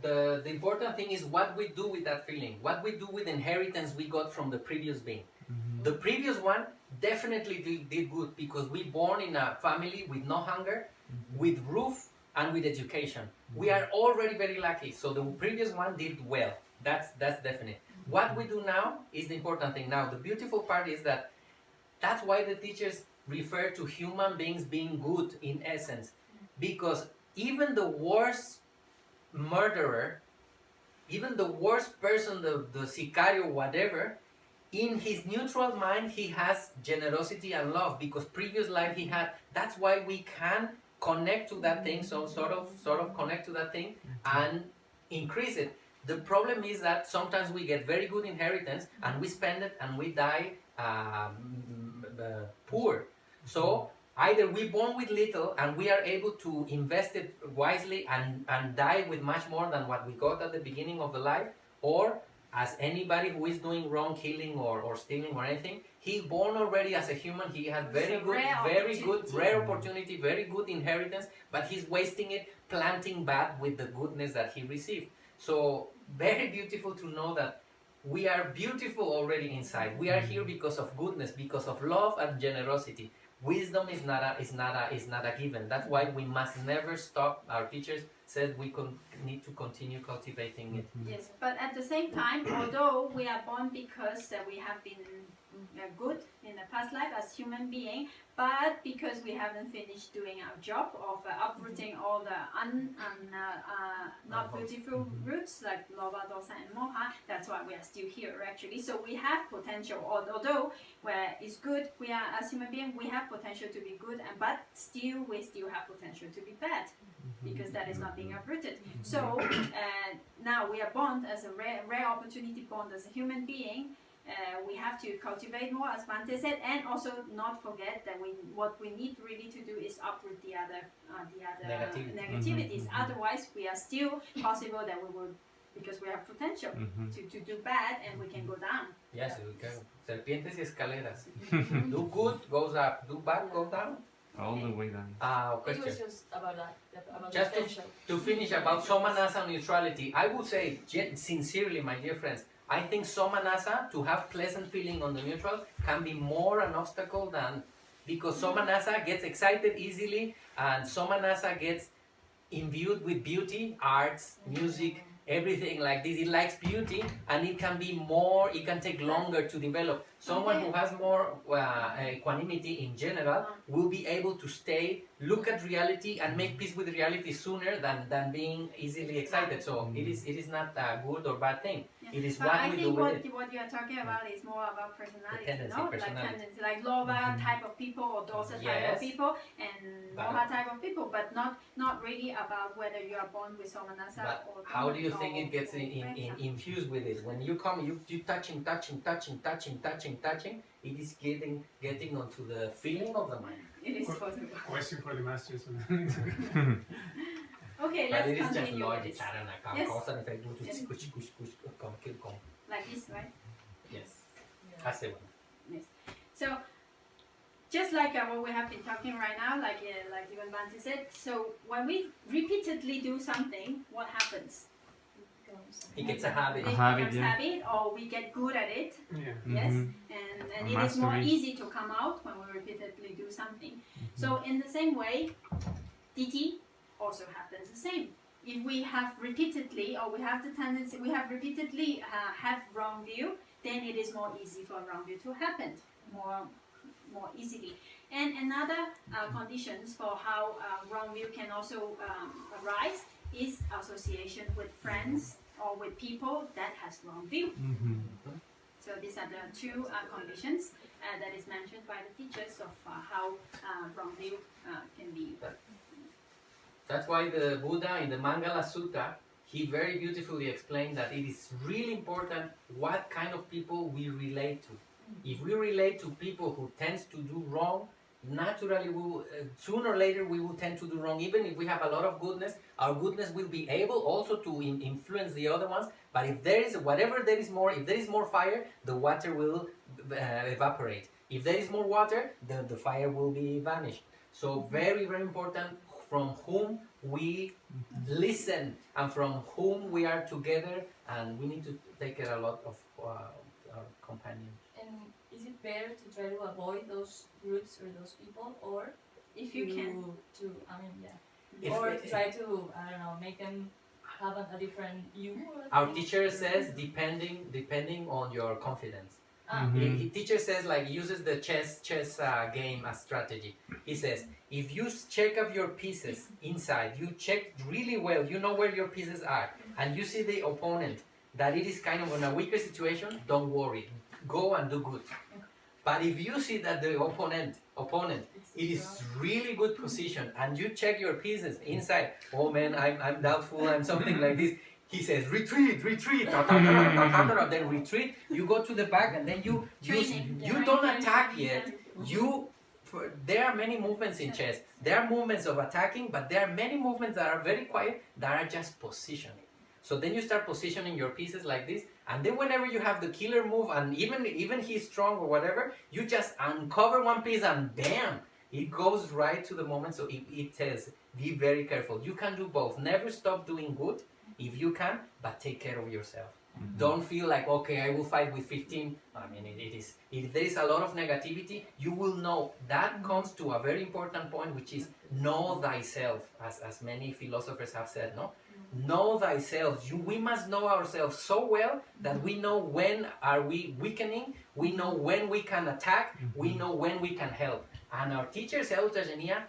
The important thing is what we do with that feeling, what we do with inheritance we got from the previous being. The previous one definitely did good because we born in a family with no hunger, with roof and with education. We are already very lucky. So the previous one did well. That's definite. What we do now is the important thing. Now the beautiful part is that that's why the teachers refer to human beings being good in essence, because even the worst murderer, even the worst person, the sicario, whatever, in his neutral mind he has generosity and love because previous life he had. That's why we can connect to that thing, so sort of connect to that thing and increase it. The problem is that sometimes we get very good inheritance and we spend it and we die poor. So either we born with little and we are able to invest it wisely and die with much more than what we got at the beginning of the life, or as anybody who is doing wrong, killing or stealing or anything, he born already as a human, he had very good, rare opportunity, very good inheritance, but he's wasting it, planting bad with the goodness that he received. So very beautiful to know that we are beautiful already inside. We are here because of goodness, because of love and generosity. Wisdom is not a given. That's why we must never stop. Our teachers said we need to continue cultivating it. Yes, but at the same time, although we are born because we have been good in the past life as human being, but because we haven't finished doing our job of uprooting all the not beautiful roots like Loba, Dosa and Moha, that's why we are still here actually. So we have potential, although where it's good, we are as human beings, we have potential to be good, but we still have potential to be bad because that is not being uprooted. So now we are born as a rare opportunity, born as a human being. We have to cultivate more, as Bante said, and also not forget that what we need really to do is uproot the other negativities. Otherwise, we are still possible that we will, because we have potential to do bad, and we can go down. Yes, we can. Serpientes y escaleras. Do good, goes up. Do bad, goes down. All the way down. It was Question. just about that, about Just potential. to finish about Somanasa neutrality, I would say sincerely, my dear friends, I think Somanasa, to have pleasant feeling on the neutral, can be more an obstacle than, because Somanasa gets excited easily and Somanasa gets imbued with beauty, arts, music, everything like this. It likes beauty and it can be more, it can take longer to develop. Someone who has more equanimity in general will be able to stay, look at reality and make peace with reality sooner than being easily excited. So it is not a good or bad thing. Yeah. It is But what I we do think with it. what you are talking about is more about personality, tendency, no? personality. Like tendency, like Loba type of people or Dosa type Yes. of people and But- Moha type of people, but not really about whether you are born with Somanasa But or how do you think or- it gets or Upeka. infused with it? When you come, you touching, it is getting onto the feeling of the mind. It is possible. Question for the masters. Okay, But let's it is just continue with logic, this. Charan, Yes. come. Like this, right? Yes. Yeah. Hace bueno. So, just like what we have been talking right now, like even Bansi said, so when we repeatedly do something, what happens? It gets a habit. It habit, becomes yeah. habit, or we get good at it. Yeah. Yes, Mhm. and it is more Mastery. easy to come out when we repeatedly do something. So in the same way, DT also happens the same. If we have repeatedly, or we have the tendency, we have repeatedly have wrong view, then it is more easy for wrong view to happen more easily. And another conditions for how wrong view can also arise is association with friends or with people that has wrong view. So these are the two conditions that is mentioned by the teachers of how wrongview can be. That's why the Buddha in the Mangala Sutta, he very beautifully explained that it is really important what kind of people we relate to. If we relate to people who tends to do wrong, naturally we will, sooner or later we will tend to do wrong. Even if we have a lot of goodness, our goodness will be able also to influence the other ones. But if there is if there is more fire, the water will evaporate. If there is more water, the fire will be vanished. So very, very important from whom we listen and from whom we are together, and we need to take care a lot of our companions. And is it better to try to avoid those groups or those people, or If you can. or try to, I don't know, make them have a different view? Our teacher says depending on your confidence. He teacher says, like, uses the chess game as strategy. He says, if you check up your pieces inside, you check really well, you know where your pieces are, and you see the opponent that it is kind of in a weaker situation, don't worry, go and do good. But if you see that the opponent it is really good position, and you check your pieces inside, oh man, I'm doubtful, I'm something like this. He says, retreat, then retreat, you go to the back, and then you don't attack yet. There are many movements in chess. There are movements of attacking, but there are many movements that are very quiet, that are just positioning. So then you start positioning your pieces like this, and then whenever you have the killer move, and even he's strong or whatever, you just uncover one piece and bam! It goes right to the moment. So it says, be very careful. You can do both. Never stop doing good, if you can, but take care of yourself. Don't feel like, okay, I will fight with 15. I mean, if there is a lot of negativity, you will know. That comes to a very important point, which is know thyself, as many philosophers have said, no? Know thyself. We must know ourselves so well that we know when are we weakening, we know when we can attack, we know when we can help. And our teacher, Seutagenia,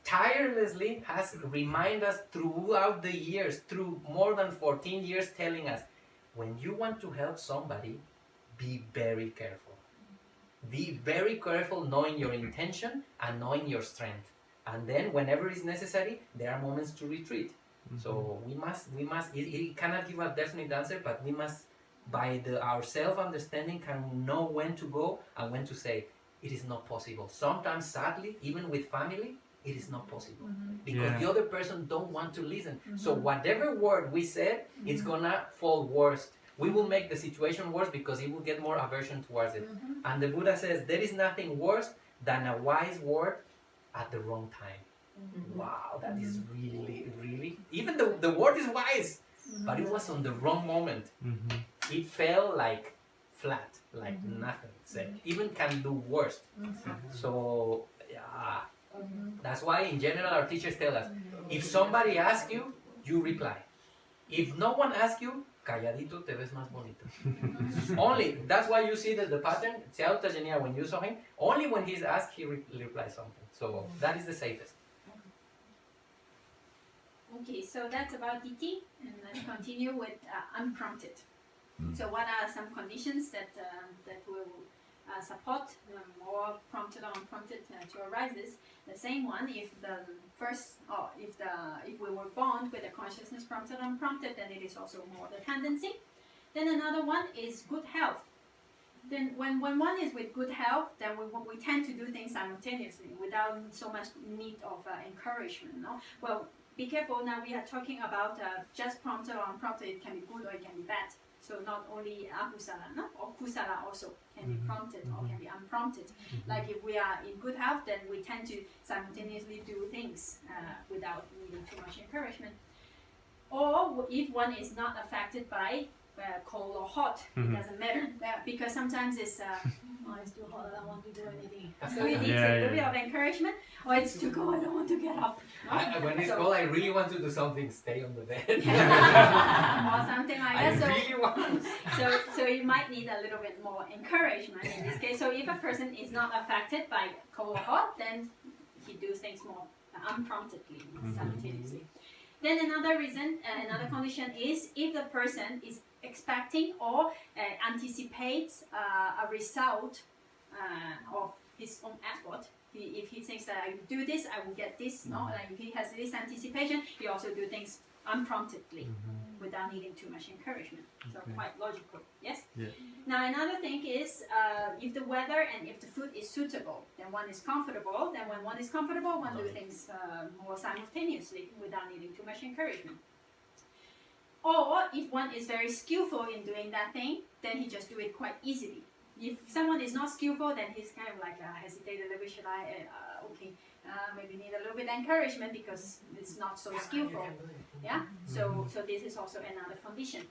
tirelessly has reminded us throughout the years, through more than 14 years, telling us, when you want to help somebody, be very careful. Be very careful knowing your intention and knowing your strength. And then whenever it's necessary, there are moments to retreat. So we must, it cannot give a definite answer, but we must, by our self-understanding, can know when to go and when to say, it is not possible. Sometimes, sadly, even with family, it is not possible. Because the other person don't want to listen. So whatever word we said, it's gonna fall worse. We will make the situation worse because it will get more aversion towards it. And the Buddha says, there is nothing worse than a wise word at the wrong time. Wow, that is really, really... Even the word is wise, but it was on the wrong moment. It fell like flat, like nothing. So even can do worse. So, yeah. That's why in general our teachers tell us, if somebody asks you, you reply. If no one asks you, calladito te ves más bonito. Only, that's why you see the pattern, Seutagenia, when you saw him, only when he's asked, he replies something. So that is the safest. Okay, so that's about DT, and let's continue with unprompted. So what are some conditions that will support more prompted or unprompted to arises? The same one, if the first, or if we were born with a consciousness prompted or unprompted, then it is also more the tendency. Then another one is good health. Then when one is with good health, then we tend to do things simultaneously without so much need of encouragement. No? Well, be careful, now we are talking about just prompted or unprompted. It can be good or it can be bad. So not only akusala, no? Or kusala also can be prompted or can be unprompted. Like if we are in good health, then we tend to simultaneously do things without needing too much encouragement. Or if one is not affected by cold or hot, it doesn't matter. Because sometimes it's too hot, I don't want to do anything. So it needs a little bit of encouragement, or it's too cold, I don't want to get up. When it's cold, I really want to do something, stay on the bed. Or something like that. I really want. So you might need a little bit more encouragement in this case. So if a person is not affected by cold or hot, then he does things more unpromptedly, simultaneously. Then another reason, another condition is if the person is expecting or anticipates a result of his own effort. If he thinks that I do this, I will get this. No, like if he has this anticipation, he also do things unpromptedly without needing too much encouragement. So quite logical. Yes. Yeah. Now another thing is if the weather and if the food is suitable, then one is comfortable. Then when one is comfortable, one do things more simultaneously without needing too much encouragement. Or if one is very skillful in doing that thing, then he just do it quite easily. If someone is not skillful, then he's kind of like hesitate a little bit. Should I? Maybe need a little bit of encouragement because it's not so skillful. Yeah. So this is also another condition.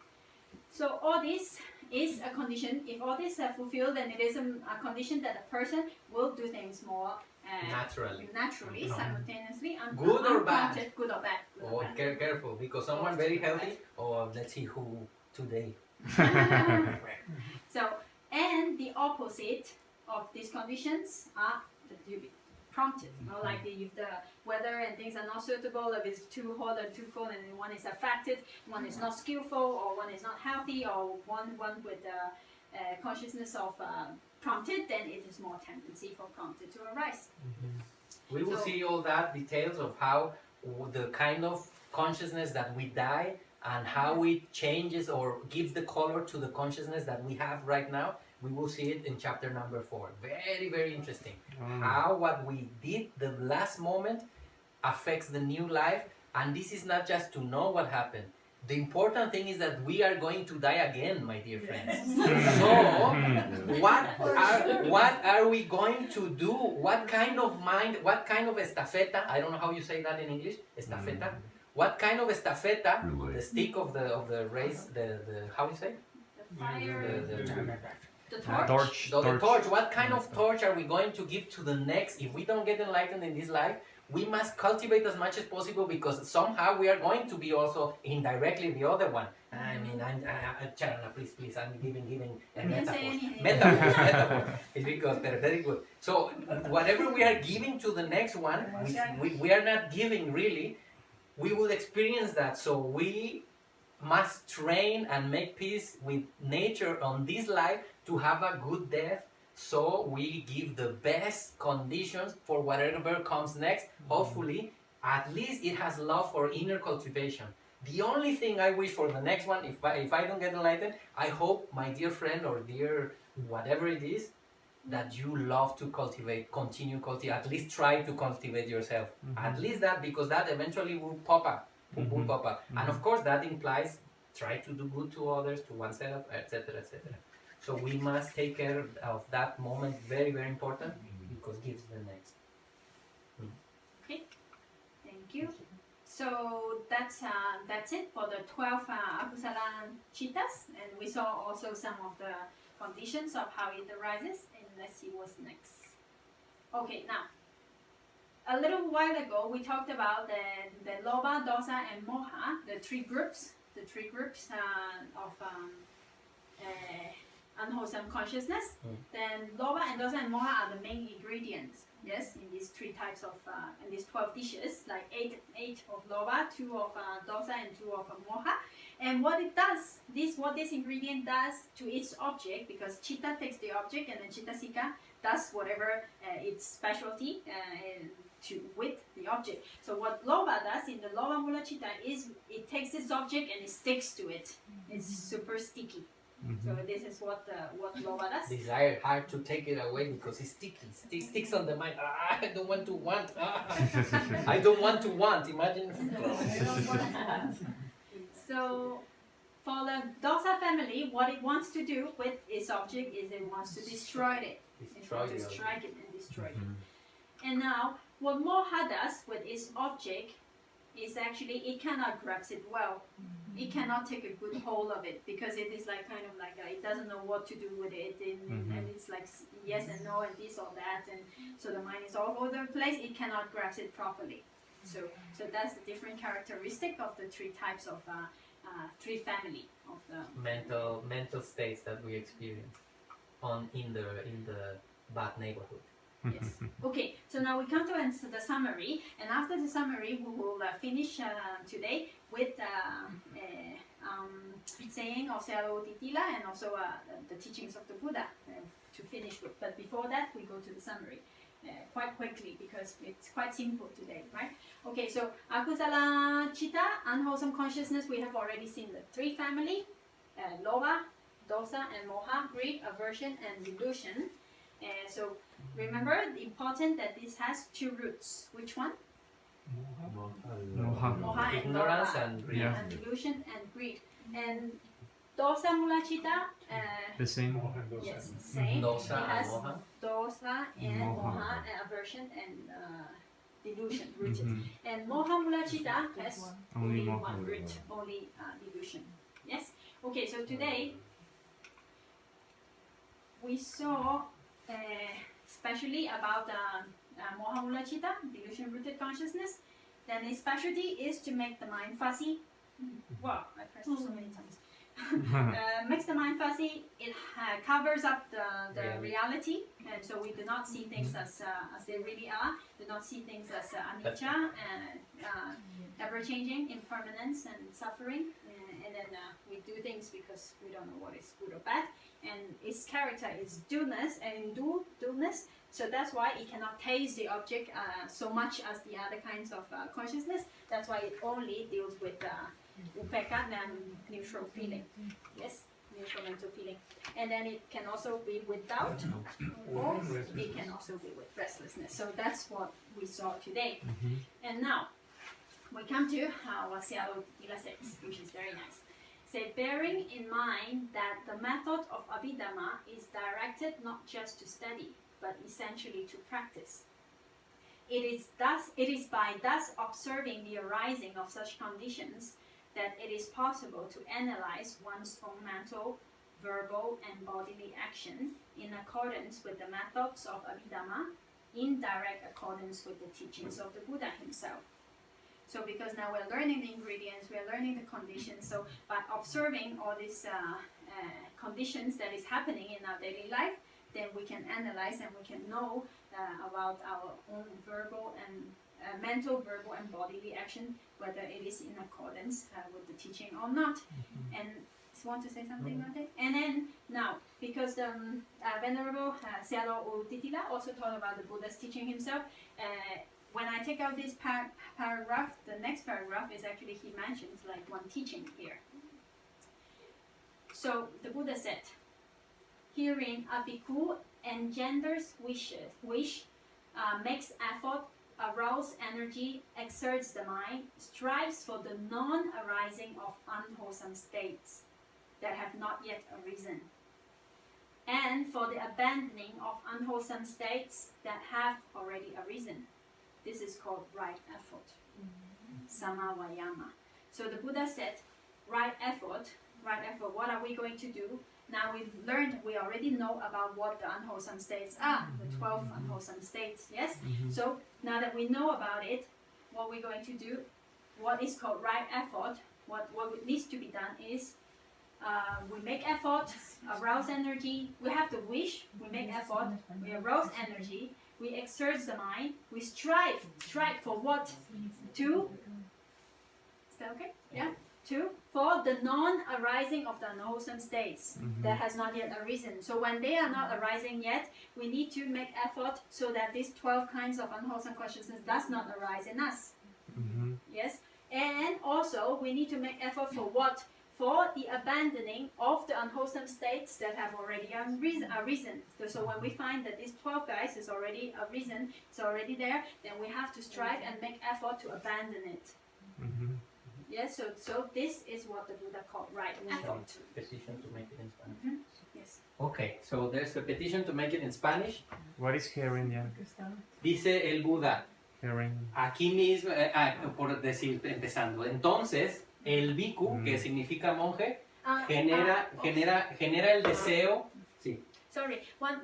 So all this is a condition. If all this are fulfilled, then it is a condition that a person will do things more naturally, simultaneously, Good or bad? unprompted, good or bad. Good or Oh, bad. careful, because someone very healthy. Oh, let's see who today. So, and the opposite of these conditions are that you be prompted. You know, like if the weather and things are not suitable, if it's too hot or too cold, and one is affected, one is not skillful, or one is not healthy, or one with consciousness of prompted, then it is more tendency for prompted to arise. We will So- see all that details of how the kind of consciousness that we die and how it changes or gives the color to the consciousness that we have right now. We will see it in chapter number 4. Very, very interesting. How what we did the last moment affects the new life. And this is not just to know what happened. The important thing is that we are going to die again, my dear friends. So, what are we going to do? What kind of mind, what kind of estafeta, I don't know how you say that in English, estafeta. What kind of estafeta, Relay. the stick of the race, the how you say? The fire, The the torch. Torch. the torch. What kind of torch are we going to give to the next? If we don't get enlightened in this life, we must cultivate as much as possible because somehow we are going to be also indirectly the other one. I mean, Charana, please, I'm giving can say anything. metaphors. It's because they're very good. So whatever we are giving to the next one, we are not giving really. We will experience that. So we must train and make peace with nature on this life to have a good death. So we give the best conditions for whatever comes next. Hopefully, at least it has love for inner cultivation. The only thing I wish for the next one, if I don't get enlightened, I hope, my dear friend or dear whatever it is, that you love to cultivate, continue cultivate, at least try to cultivate yourself. At least that, because that eventually will pop up. Will pop up. And of course, that implies try to do good to others, to oneself, etc., etc. So we must take care of that moment, very, very important, because gives the next. Okay, thank you. So that's it for the 12 akusala chittas, and we saw also some of the conditions of how it arises, and let's see what's next. Okay, now a little while ago we talked about the lobha, dosa, and moha, the three groups of unwholesome consciousness. Then lobha and dosa and moha are the main ingredients. Yes, in these three types of in these 12 dishes, like eight of lobha, 2 of dosa, and 2 of moha. And what it does, what this ingredient does to its object, because chitta takes the object and then chittasika does whatever its specialty with the object. So what lobha does in the lobha mula chitta is it takes its object and it sticks to it. It's super sticky. So this is what lobha does. Desire, hard to take it away because it's sticky. Sticks on the mind. I don't want to want. I don't want to want. Imagine. So for the dosa family, what it wants to do with its object is it wants to destroy it. It wants to strike it and destroy it. And now, what moha does with its object is actually it cannot grasp it well. It cannot take a good hold of it because it is like kind of like it doesn't know what to do with it, and it's like yes and no and this or that, and so the mind is all over the place. It cannot grasp it properly. So that's the different characteristic of the three types of three family of the mental states that we experience in the bad neighborhood. Yes. Okay, so now we come to the summary, and after the summary, we will finish today with saying of Sayadaw U Titila and also the teachings of the Buddha to finish with. But before that, we go to the summary quite quickly because it's quite simple today, right? Okay, so Akusala Citta, unwholesome consciousness, we have already seen the three family, Lobha, Dosa, and Moha, greed, aversion, and delusion. So remember, important that this has two roots. Which one? Moha. Moha and Ignorance Lobha, and greed. Yeah. and delusion and greed. And Dosa Mula Citta, The same. Moha and dosa. yes, same. Dosa It and has Moha. Dosa and Moha. Moha, and aversion and delusion rooted. Mhm. And Mohamūla Citta has Only only Moha. one root, only delusion. Yes? Okay, so today we saw especially about Mohamūla Citta, delusion rooted consciousness. Then its specialty is to make the mind fuzzy. Wow, I pressed so many times. Makes the mind fuzzy. It covers up the reality, and so we do not see things as they really are. Do not see things as anicca, ever changing, impermanence, and suffering. And then we do things because we don't know what is good or bad. And its character is dullness and dullness. So that's why it cannot taste the object so much as the other kinds of consciousness. That's why it only deals with upekkha and neutral feeling. Yes, neutral mental feeling. And then it can also be with doubt, or it can also be with restlessness. So that's what we saw today. And now we come to what Sayadaw U Titila says, which is very nice. Say, bearing in mind that the method of Abhidhamma is directed not just to study, but essentially to practice. It is by thus observing the arising of such conditions that it is possible to analyze one's own mental, verbal, and bodily action in accordance with the methods of Abhidhamma, in direct accordance with the teachings of the Buddha himself. So because now we're learning the ingredients, we're learning the conditions, so by observing all these conditions that is happening in our daily life, then we can analyze and we can know about our own verbal and mental, verbal, and bodily action, whether it is in accordance with the teaching or not. And you want to say something about it? And then now, because the Venerable Sayadaw U Titila also taught about the Buddha's teaching himself, when I take out this paragraph, the next paragraph is actually he mentions like one teaching here. So the Buddha said, herein a bhikkhu engenders wish, makes effort, arouses energy, exerts the mind, strives for the non-arising of unwholesome states that have not yet arisen, and for the abandoning of unwholesome states that have already arisen. This is called right effort, samavayama. So the Buddha said, right effort, what are we going to do? Now we've learned, we already know about what the unwholesome states are, the 12 unwholesome states, yes? So now that we know about it, what we're going to do, what is called right effort, what needs to be done is, we make effort, arouse energy, we have the wish, we make effort, we arouse energy, we exert the mind, we strive for what? To, is that okay? Yeah? For the non-arising of the unwholesome states that has not yet arisen. So when they are not arising yet, we need to make effort so that these 12 kinds of unwholesome consciousness does not arise in us. Yes? And also, we need to make effort for what? For the abandoning of the unwholesome states that have already arisen. So when we find that these 12 guys is already arisen, it's already there, then we have to strive and make effort to abandon it. Yes, so this is what the Buddha called right effort. Petition to make it in Spanish. Yes. Okay, so there's a petition to make it in Spanish. What is hearing, yeah? Dice el Buda, Hearing. aquí mismo, por decir, empezando, entonces, el bhikkhu, que significa monje, genera el deseo, sí, sorry, one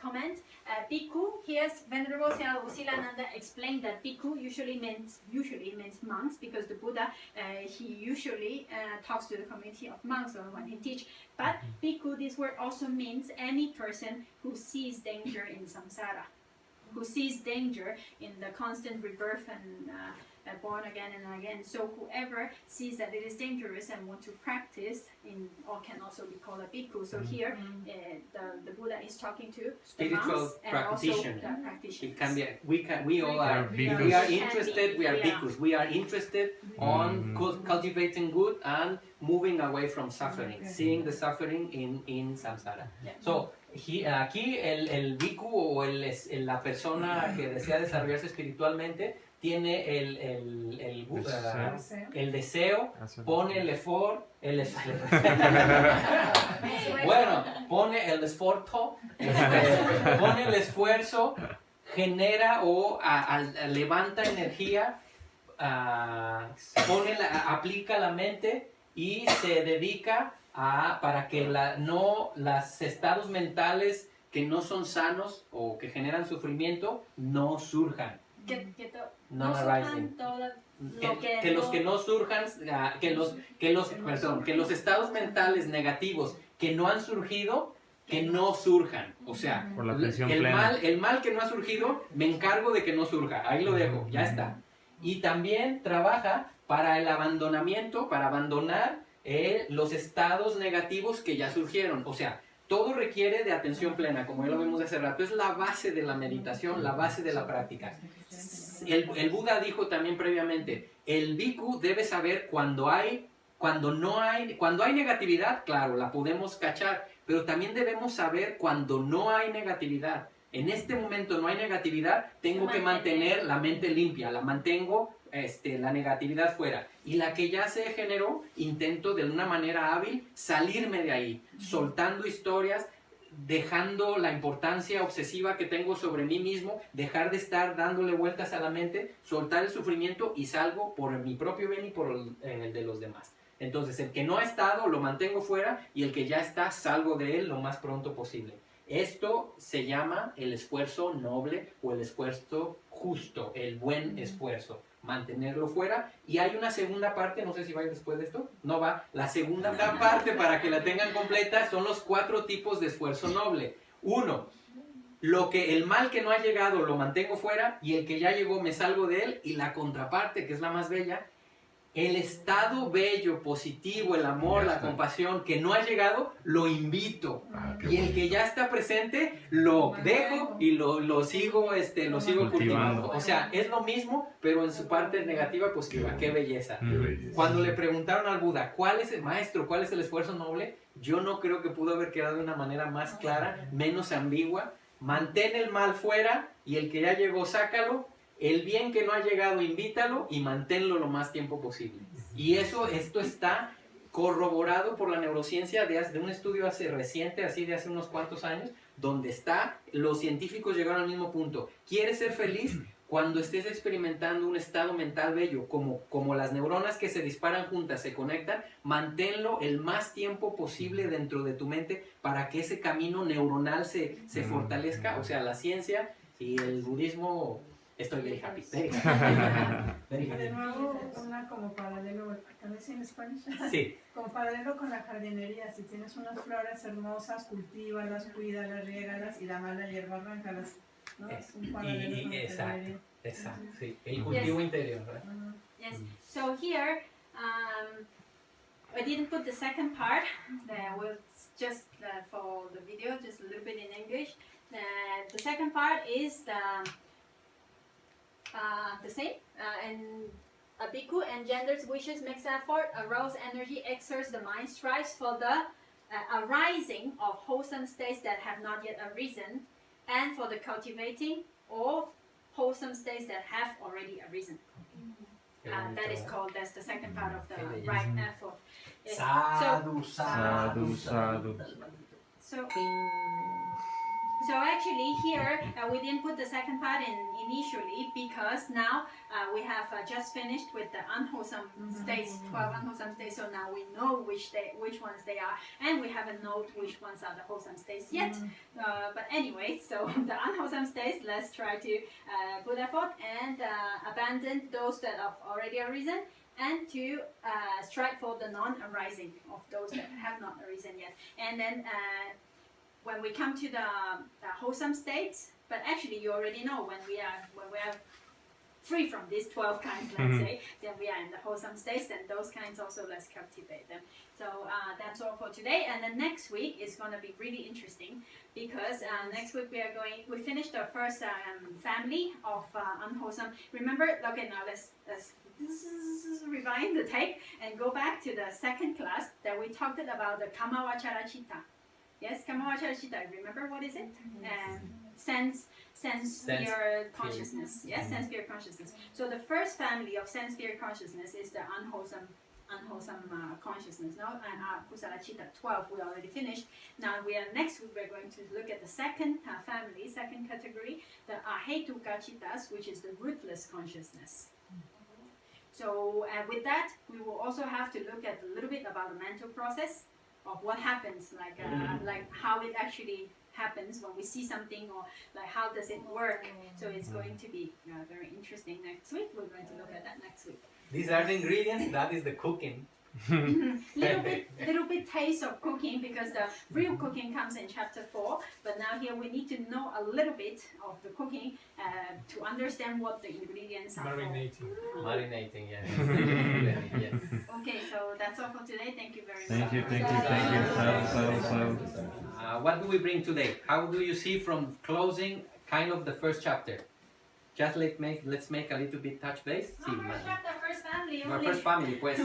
comment. Bhikkhu, here's Venerable Usilananda explained that bhikkhu usually means monks, because the Buddha he usually talks to the community of monks or when he teach. But bhikkhu, this word also means any person who sees danger in samsara, who sees danger in the constant rebirth and born again and again. So whoever sees that it is dangerous and want to practice or can also be called a bhikkhu. So here the Buddha is talking to spiritual the monks and also practitioners. the practitioners. It can be. We all are. bhikkhus. We are Can interested. be, We are yeah. bhikkhus. We are interested on cultivating good and moving away from suffering, seeing the suffering in samsara. Yeah. So aquí el bhikkhu o la persona que desea desarrollarse espiritualmente tiene el deseo, pone el esfuerzo, bueno, pone el esfuerzo, pone el esfuerzo, genera o levanta energía, aplica la mente y se dedica para que los estados mentales que no son sanos o que generan sufrimiento no surjan. No surjan todo lo Que los que no surjan, que los estados mentales negativos que no han surgido, que no surjan. O sea, Por la atención el plena. mal que no ha surgido, me encargo de que no surja. Ahí lo dejo, ya está. Y también trabaja para el abandonamiento, para abandonar los estados negativos que ya surgieron. O sea, todo requiere de atención plena, como ya lo vimos hace rato. Es la base de la meditación, la base de la práctica. El Buda dijo también previamente, el bhikkhu debe saber cuando hay negatividad, claro, la podemos cachar, pero también debemos saber cuando no hay negatividad. En este momento no hay negatividad, tengo que mantener la mente limpia, la mantengo la negatividad fuera. Y la que ya se generó, intento de una manera hábil salirme de ahí, soltando historias, dejando la importancia obsesiva que tengo sobre mí mismo, dejar de estar dándole vueltas a la mente, soltar el sufrimiento y salgo por mi propio bien y por el de los demás. Entonces, el que no ha estado lo mantengo fuera y el que ya está salgo de él lo más pronto posible. Esto se llama el esfuerzo noble o el esfuerzo justo, el buen esfuerzo. Mantenerlo fuera. Y hay una segunda parte, no sé si va a ir después de esto, no va, la segunda parte para que la tengan completa son los 4 tipos de esfuerzo noble. 1, el mal que no ha llegado lo mantengo fuera y el que ya llegó me salgo de él. Y la contraparte, que es la más bella, el estado bello, positivo, el amor, la compasión que no ha llegado, lo invito. Y el que ya está presente, lo dejo y lo sigo cultivando. O sea, es lo mismo, pero en su parte negativa positiva. ¡Qué belleza! Cuando le preguntaron al Buda, ¿cuál es el esfuerzo noble? Yo no creo que pudo haber quedado de una manera más clara, menos ambigua. Mantén el mal fuera y el que ya llegó, sácalo. El bien que no ha llegado, invítalo y manténlo lo más tiempo posible. Y esto está corroborado por la neurociencia de un estudio reciente, así de hace unos cuantos años, donde los científicos llegaron al mismo punto. ¿Quieres ser feliz? Cuando estés experimentando un estado mental bello, como las neuronas que se disparan juntas se conectan, manténlo el más tiempo posible dentro de tu mente para que ese camino neuronal se fortalezca. O sea, la ciencia y el budismo... Estoy very happy. De nuevo, como paralelo, ¿can I say in Spanish? Sí. Como paralelo con la jardinería, si tienes unas flores hermosas, cultívalas, cuídalas, riégalas y la mala hierba arráncalas, ¿no? Es un paralelo con la jardinería. Exacto, sí. El cultivo interior, ¿verdad? Yes. So here, I didn't put the second part. We'll just for the video, just a little bit in English. The second part is the same, and a bhikkhu engenders wishes, makes effort, arouse energy, exerts the mind, strives for the arising of wholesome states that have not yet arisen, and for the cultivating of wholesome states that have already arisen. That's the second part of the right effort. Yes. Sadhu, sadhu, So So actually here we didn't put the second part in initially because now we have just finished with the unwholesome states, 12 unwholesome states. So now we know which ones they are, and we haven't known which ones are the wholesome states yet. But anyway, so the unwholesome states, let's try to put effort and abandon those that have already arisen, and to strive for the non-arising of those that have not arisen yet. And then when we come to the wholesome states, but actually you already know when we are free from these 12 kinds, let's say, then we are in the wholesome states, then those kinds also, let's cultivate them. So that's all for today, and then next week is going to be really interesting because next week we finished our first family of unwholesome. Remember, okay, now let's rewind the tape and go back to the second class that we talked about the Kamavachara Citta. Yes, Kamavachara Citta. Remember what is it? Sense, sphere consciousness. Yes, sense, sphere consciousness. So the first family of sense, sphere consciousness is the unwholesome consciousness. No, and Kusala Citta 12 we already finished. Now next week we're going to look at the second family, second category, the Ahetuka Cittas, which is the rootless consciousness. So with that, we will also have to look at a little bit about the mental process of what happens, like how it actually happens when we see something, or like how does it work. So it's going to be very interesting next week. We're going to look at that next week. These are the ingredients. That is the cooking. little bit taste of cooking, because the real cooking comes in chapter 4, but now here we need to know a little bit of the cooking to understand what the ingredients are. Marinating, yes. Yes. Okay, so that's all for today. Thank you very much. Thank you. What do we bring today? How do you see from closing kind of the first chapter? Just let's make a little bit touch base. First family. Our first family, pues.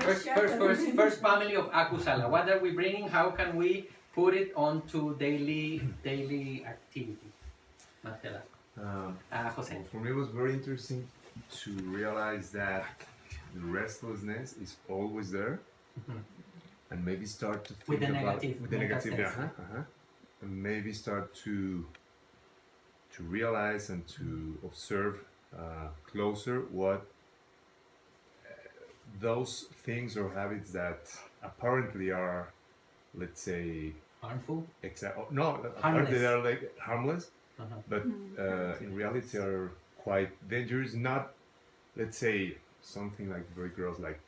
First First family of Akusala. What are we bringing? How can we put it onto daily activity? Marcela. Jose. For me, it was very interesting to realize that the restlessness is always there, and maybe start to think With the about negative. with the negative, and maybe start to realize and to observe closer what those things or habits that apparently are, let's say, Harmful? Harmless. They are like harmless, but in reality are quite dangerous. Not, let's say, something like very gross, like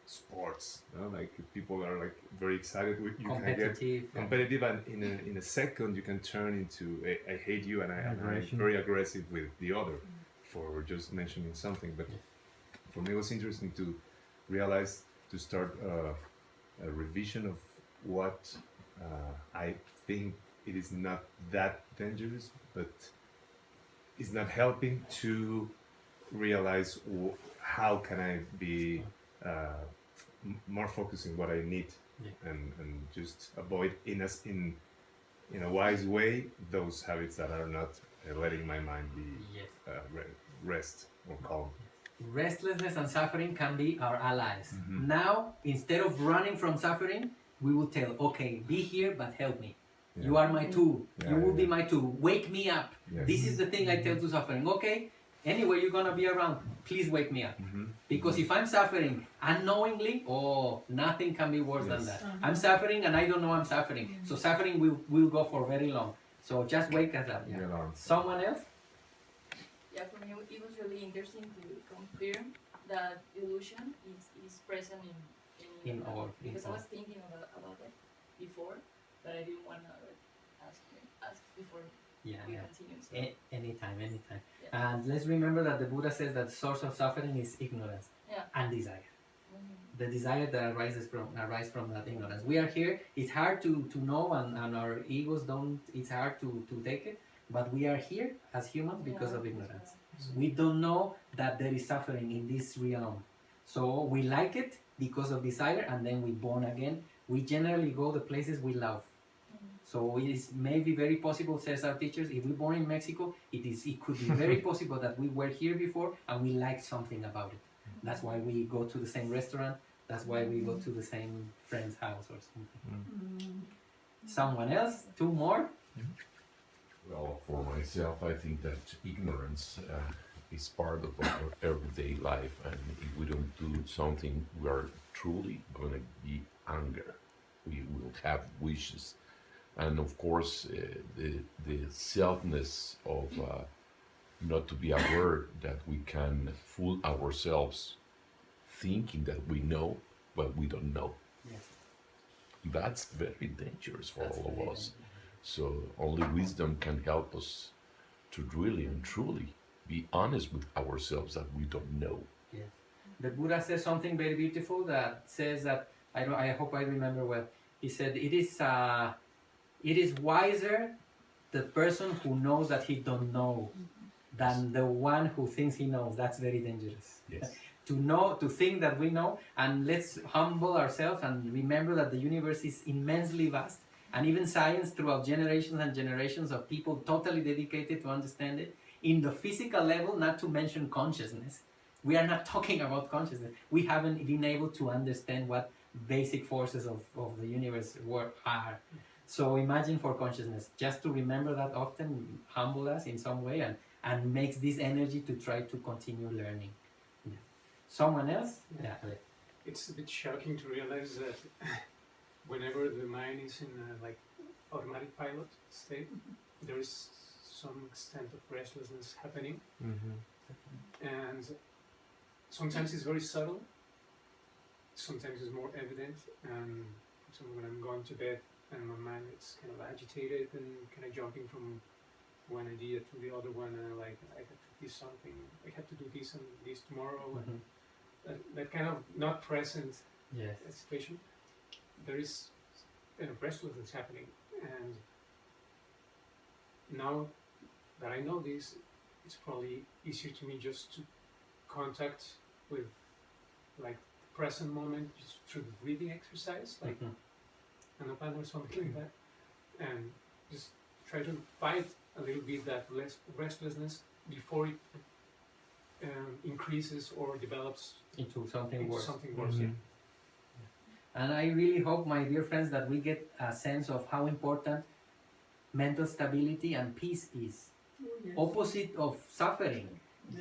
sports. Like people are like very excited. You can get competitive, and in a second you can turn into I hate you, and I'm very aggressive with the other for just mentioning something. But for me, it was interesting to realize, to start a revision of what I think it is not that dangerous, but it's not helping to realize how can I be more focusing what I need, and just avoid in a wise way those habits that are not letting my mind be rest or calm. Restlessness and suffering can be our allies. Now, instead of running from suffering, we will tell, okay, be here, but help me. You are my tool. You will be my tool. Wake me up. This is the thing I tell to suffering. Okay, anyway, you're gonna be around. Please wake me up. Because if I'm suffering unknowingly, nothing can be worse than that. I'm suffering and I don't know I'm suffering. So suffering will go for very long. So just wake us up. Someone else? Yeah, for me it was really interesting to confirm that delusion is present in all. Because I was thinking about it before, but I didn't want to ask before we continue. So. Anytime. Yeah. And let's remember that the Buddha says that the source of suffering is ignorance and desire. The desire that arises from that ignorance. We are here. It's hard to know, and our egos don't. It's hard to take it. But we are here as humans because of ignorance. We don't know that there is suffering in this realm. So we like it because of desire, and then we born again. We generally go the places we love. So it is maybe very possible, says our teachers, if we're born in Mexico, it could be very possible that we were here before and we liked something about it. That's why we go to the same restaurant. That's why we go to the same friend's house or something. Someone else? Two more? Well, for myself, I think that ignorance is part of our everyday life, and if we don't do something, we are truly going to be anger. We will have wishes, and of course, the selfness of not to be aware that we can fool ourselves, thinking that we know, but we don't know. Yes. That's very dangerous for That's all of very us. dangerous. So only wisdom can help us to really and truly be honest with ourselves that we don't know. Yes. The Buddha says something very beautiful that says that I hope I remember well. He said it is wiser the person who knows that he don't know than the one who thinks he knows. That's very dangerous. Yes. To think that we know, and let's humble ourselves and remember that the universe is immensely vast, and even science throughout generations and generations of people totally dedicated to understand it. In the physical level, not to mention consciousness, we are not talking about consciousness. We haven't been able to understand what basic forces of the universe are. So imagine for consciousness, just to remember that often humble us in some way and makes this energy to try to continue learning. Yeah. Someone else? Yeah. It's a bit shocking to realize that whenever the mind is in a like automatic pilot state, there is some extent of restlessness happening, and sometimes it's very subtle, sometimes it's more evident. And for example, when I'm going to bed and my mind is kind of agitated and kind of jumping from one idea to the other one, and I have to do something, I have to do this and this tomorrow, and that kind of not present situation, there is restlessness happening. And now that I know this, it's probably easier to me just to contact with like the present moment just through the breathing exercise, like Anapan or something like that, and just try to fight a little bit that restlessness before it increases or develops into something worse. And I really hope, my dear friends, that we get a sense of how important mental stability and peace is. Opposite of suffering.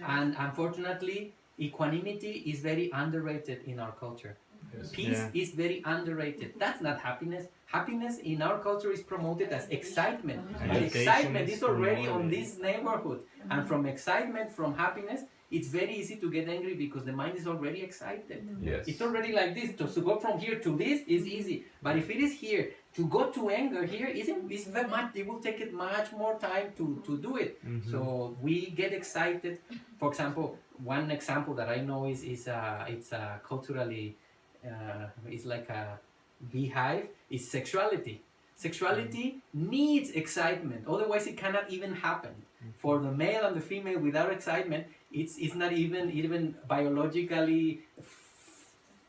And unfortunately, equanimity is very underrated in our culture. Yes. Peace is very underrated. That's not happiness. Happiness in our culture is promoted as excitement. But excitement is already on this neighborhood. And from excitement, from happiness, it's very easy to get angry because the mind is already excited. Yes. It's already like this. To go from here to this is easy. But if it is here, to go to anger here, it's very much, it will take it much more time to do it. So we get excited. For example, one example that I know is it's culturally, it's like a beehive, is sexuality. Sexuality needs excitement, otherwise it cannot even happen. For the male and the female without excitement, it's not even biologically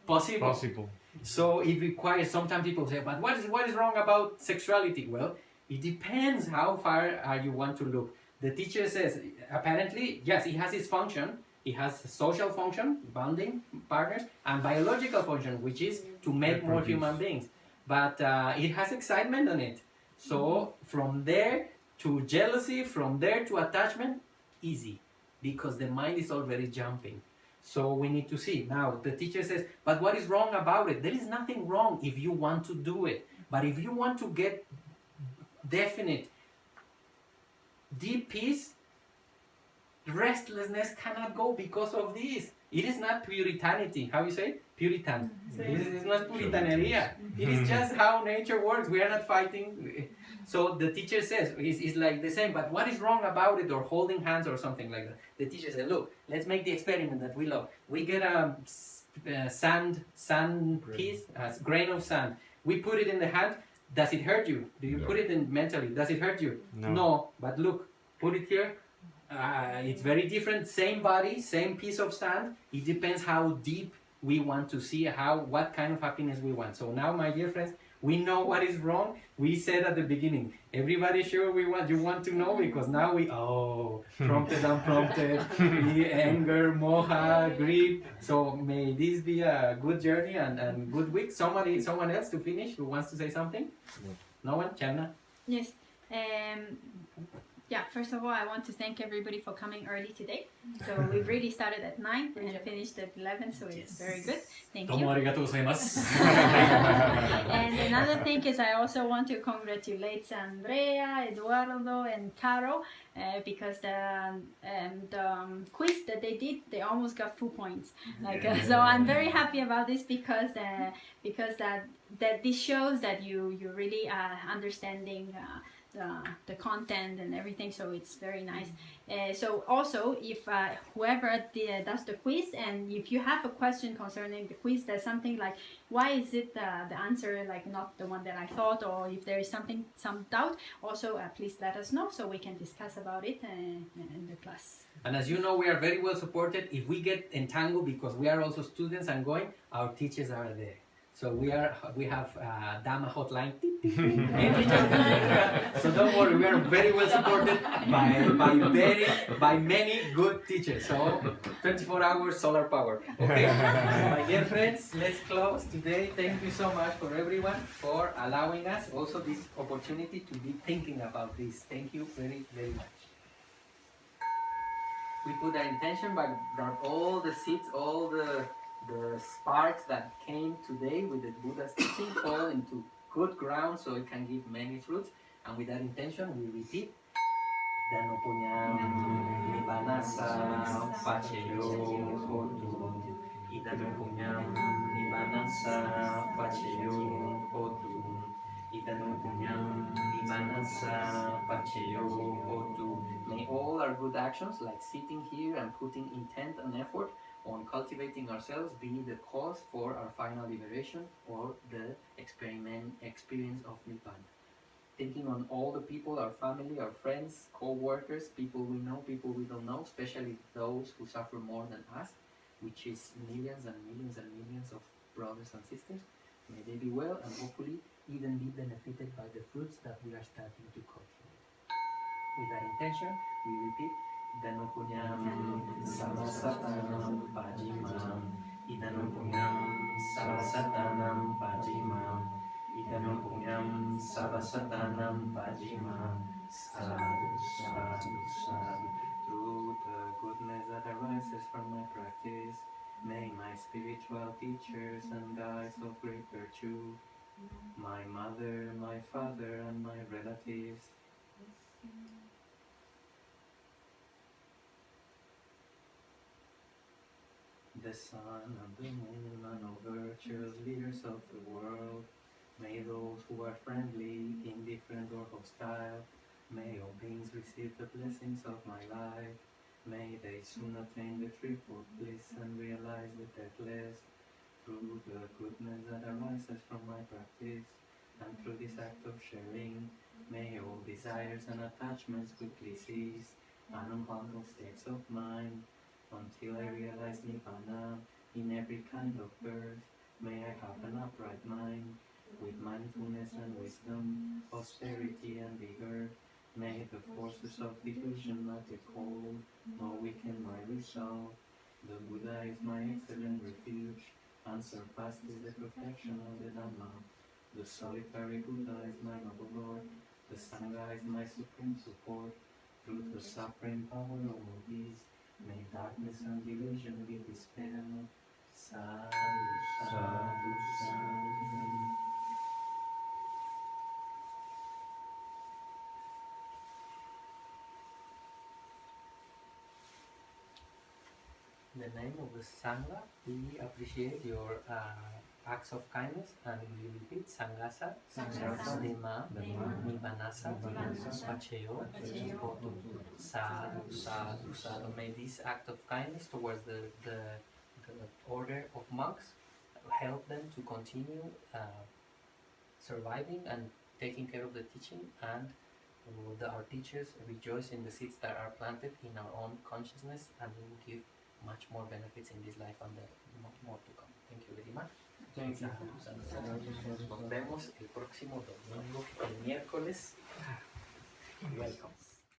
possible. So it requires, sometimes people say, but what is wrong about sexuality? Well, it depends how far you want to look. The teacher says, apparently, yes, it has its function. It has social function, bonding partners, and biological function, which is to make more human beings. But it has excitement on it. So from there to jealousy, from there to attachment, easy, because the mind is already jumping. So we need to see. Now, the teacher says, but what is wrong about it? There is nothing wrong if you want to do it. But if you want to get definite, deep peace, restlessness cannot go because of this. It is not puritanity. How you say? Puritan. It is not puritaneria. It is just how nature works. We are not fighting. So the teacher says, it's like the same, but what is wrong about it, or holding hands or something like that? The teacher said, look, let's make the experiment that we love. We get a sand piece, a grain of sand. We put it in the hand. Does it hurt you? Do you put it in mentally? Does it hurt you? No. But look, put it here. It's very different. Same body, same piece of sand. It depends how deep we want to see, what kind of happiness we want. So now, my dear friends, we know what is wrong. We said at the beginning, everybody sure you want to know, because now prompted, unprompted, anger, moha, greed. So may this be a good journey and good week. Someone else to finish who wants to say something? No one? Chana? Yes. Yeah, first of all, I want to thank everybody for coming early today. So we really started at 9 and finished at 11, so it's very good. Thank you. どうもありがとうございます。 And another thing is I also want to congratulate Andrea, Eduardo, and Caro because the quiz that they did, they almost got full points. So I'm very happy about this because that this shows that you really are understanding the content and everything, so it's very nice. So also, if whoever does the quiz, and if you have a question concerning the quiz, there's something like why is it the answer like not the one that I thought, or if there is some doubt, also please let us know so we can discuss about it in the class. And as you know, we are very well supported. If we get entangled because we are also students and going, our teachers are there. So we have Dhamma hotline. So don't worry, we are very well supported by many good teachers. So 24 hours solar power. Okay, my dear friends, let's close today. Thank you so much for everyone for allowing us also this opportunity to be thinking about this. Thank you very, very much. We put our intention by all the seeds, all the sparks that came today with the Buddha's teaching fall into good ground so it can give many fruits. And with that intention, we repeat. Dano punyam nibbanasa paceyo hotu. Idano punyam nibbanasa paceyo hotu. Idano punyam nibbanasa paceyo hotu. May all our good actions, like sitting here and putting intent and effort on cultivating ourselves, be the cause for our final liberation or the experience of Nibbana. Thinking on all the people, our family, our friends, co-workers, people we know, people we don't know, especially those who suffer more than us, which is millions and millions and millions of brothers and sisters. May they be well and hopefully even be benefited by the fruits that we are starting to cultivate. With that intention, we repeat. Idano punyam sarvasatanam pajimam. Idano punyam sarvasatanam pajimam. Idano punyam sarvasatanam pajimam. Sadhu, sadhu, sadhu. Through the goodness that arises from my practice, may my spiritual teachers and guides of great virtue, my mother, my father, and my relatives, the sun and the moon and all virtuous leaders of the world, may those who are friendly, indifferent, or hostile, may all beings receive the blessings of my life. May they soon attain the threefold bliss and realize the deathless. Through the goodness that arises from my practice, and through this act of sharing, may all desires and attachments quickly cease, and unbundle states of mind, until I realize Nibbana in every kind of birth. May I have an upright mind, with mindfulness and wisdom, austerity and vigor. May the forces of delusion not take hold, nor weaken my resolve. The Buddha is my excellent refuge, unsurpassed is the perfection of the Dhamma. The solitary Buddha is my noble Lord, the Sangha is my supreme support. Through the supreme power of all these, may darkness and delusion be dispelled. Sadhu, sadhu, sadhu. In the name of the Sangha, we appreciate your acts of kindness, and we repeat Sanghasa, Dema, Nibbanasa, Paceyo, Hotu. Sadhu, sadhu, sadhu. May this act of kindness towards the order of monks help them to continue surviving and taking care of the teaching, and our teachers rejoice in the seeds that are planted in our own consciousness, and will give much more benefits in this life and more to come. Thank you very much. Thank you. Nos vemos el próximo domingo, el miércoles. Welcome.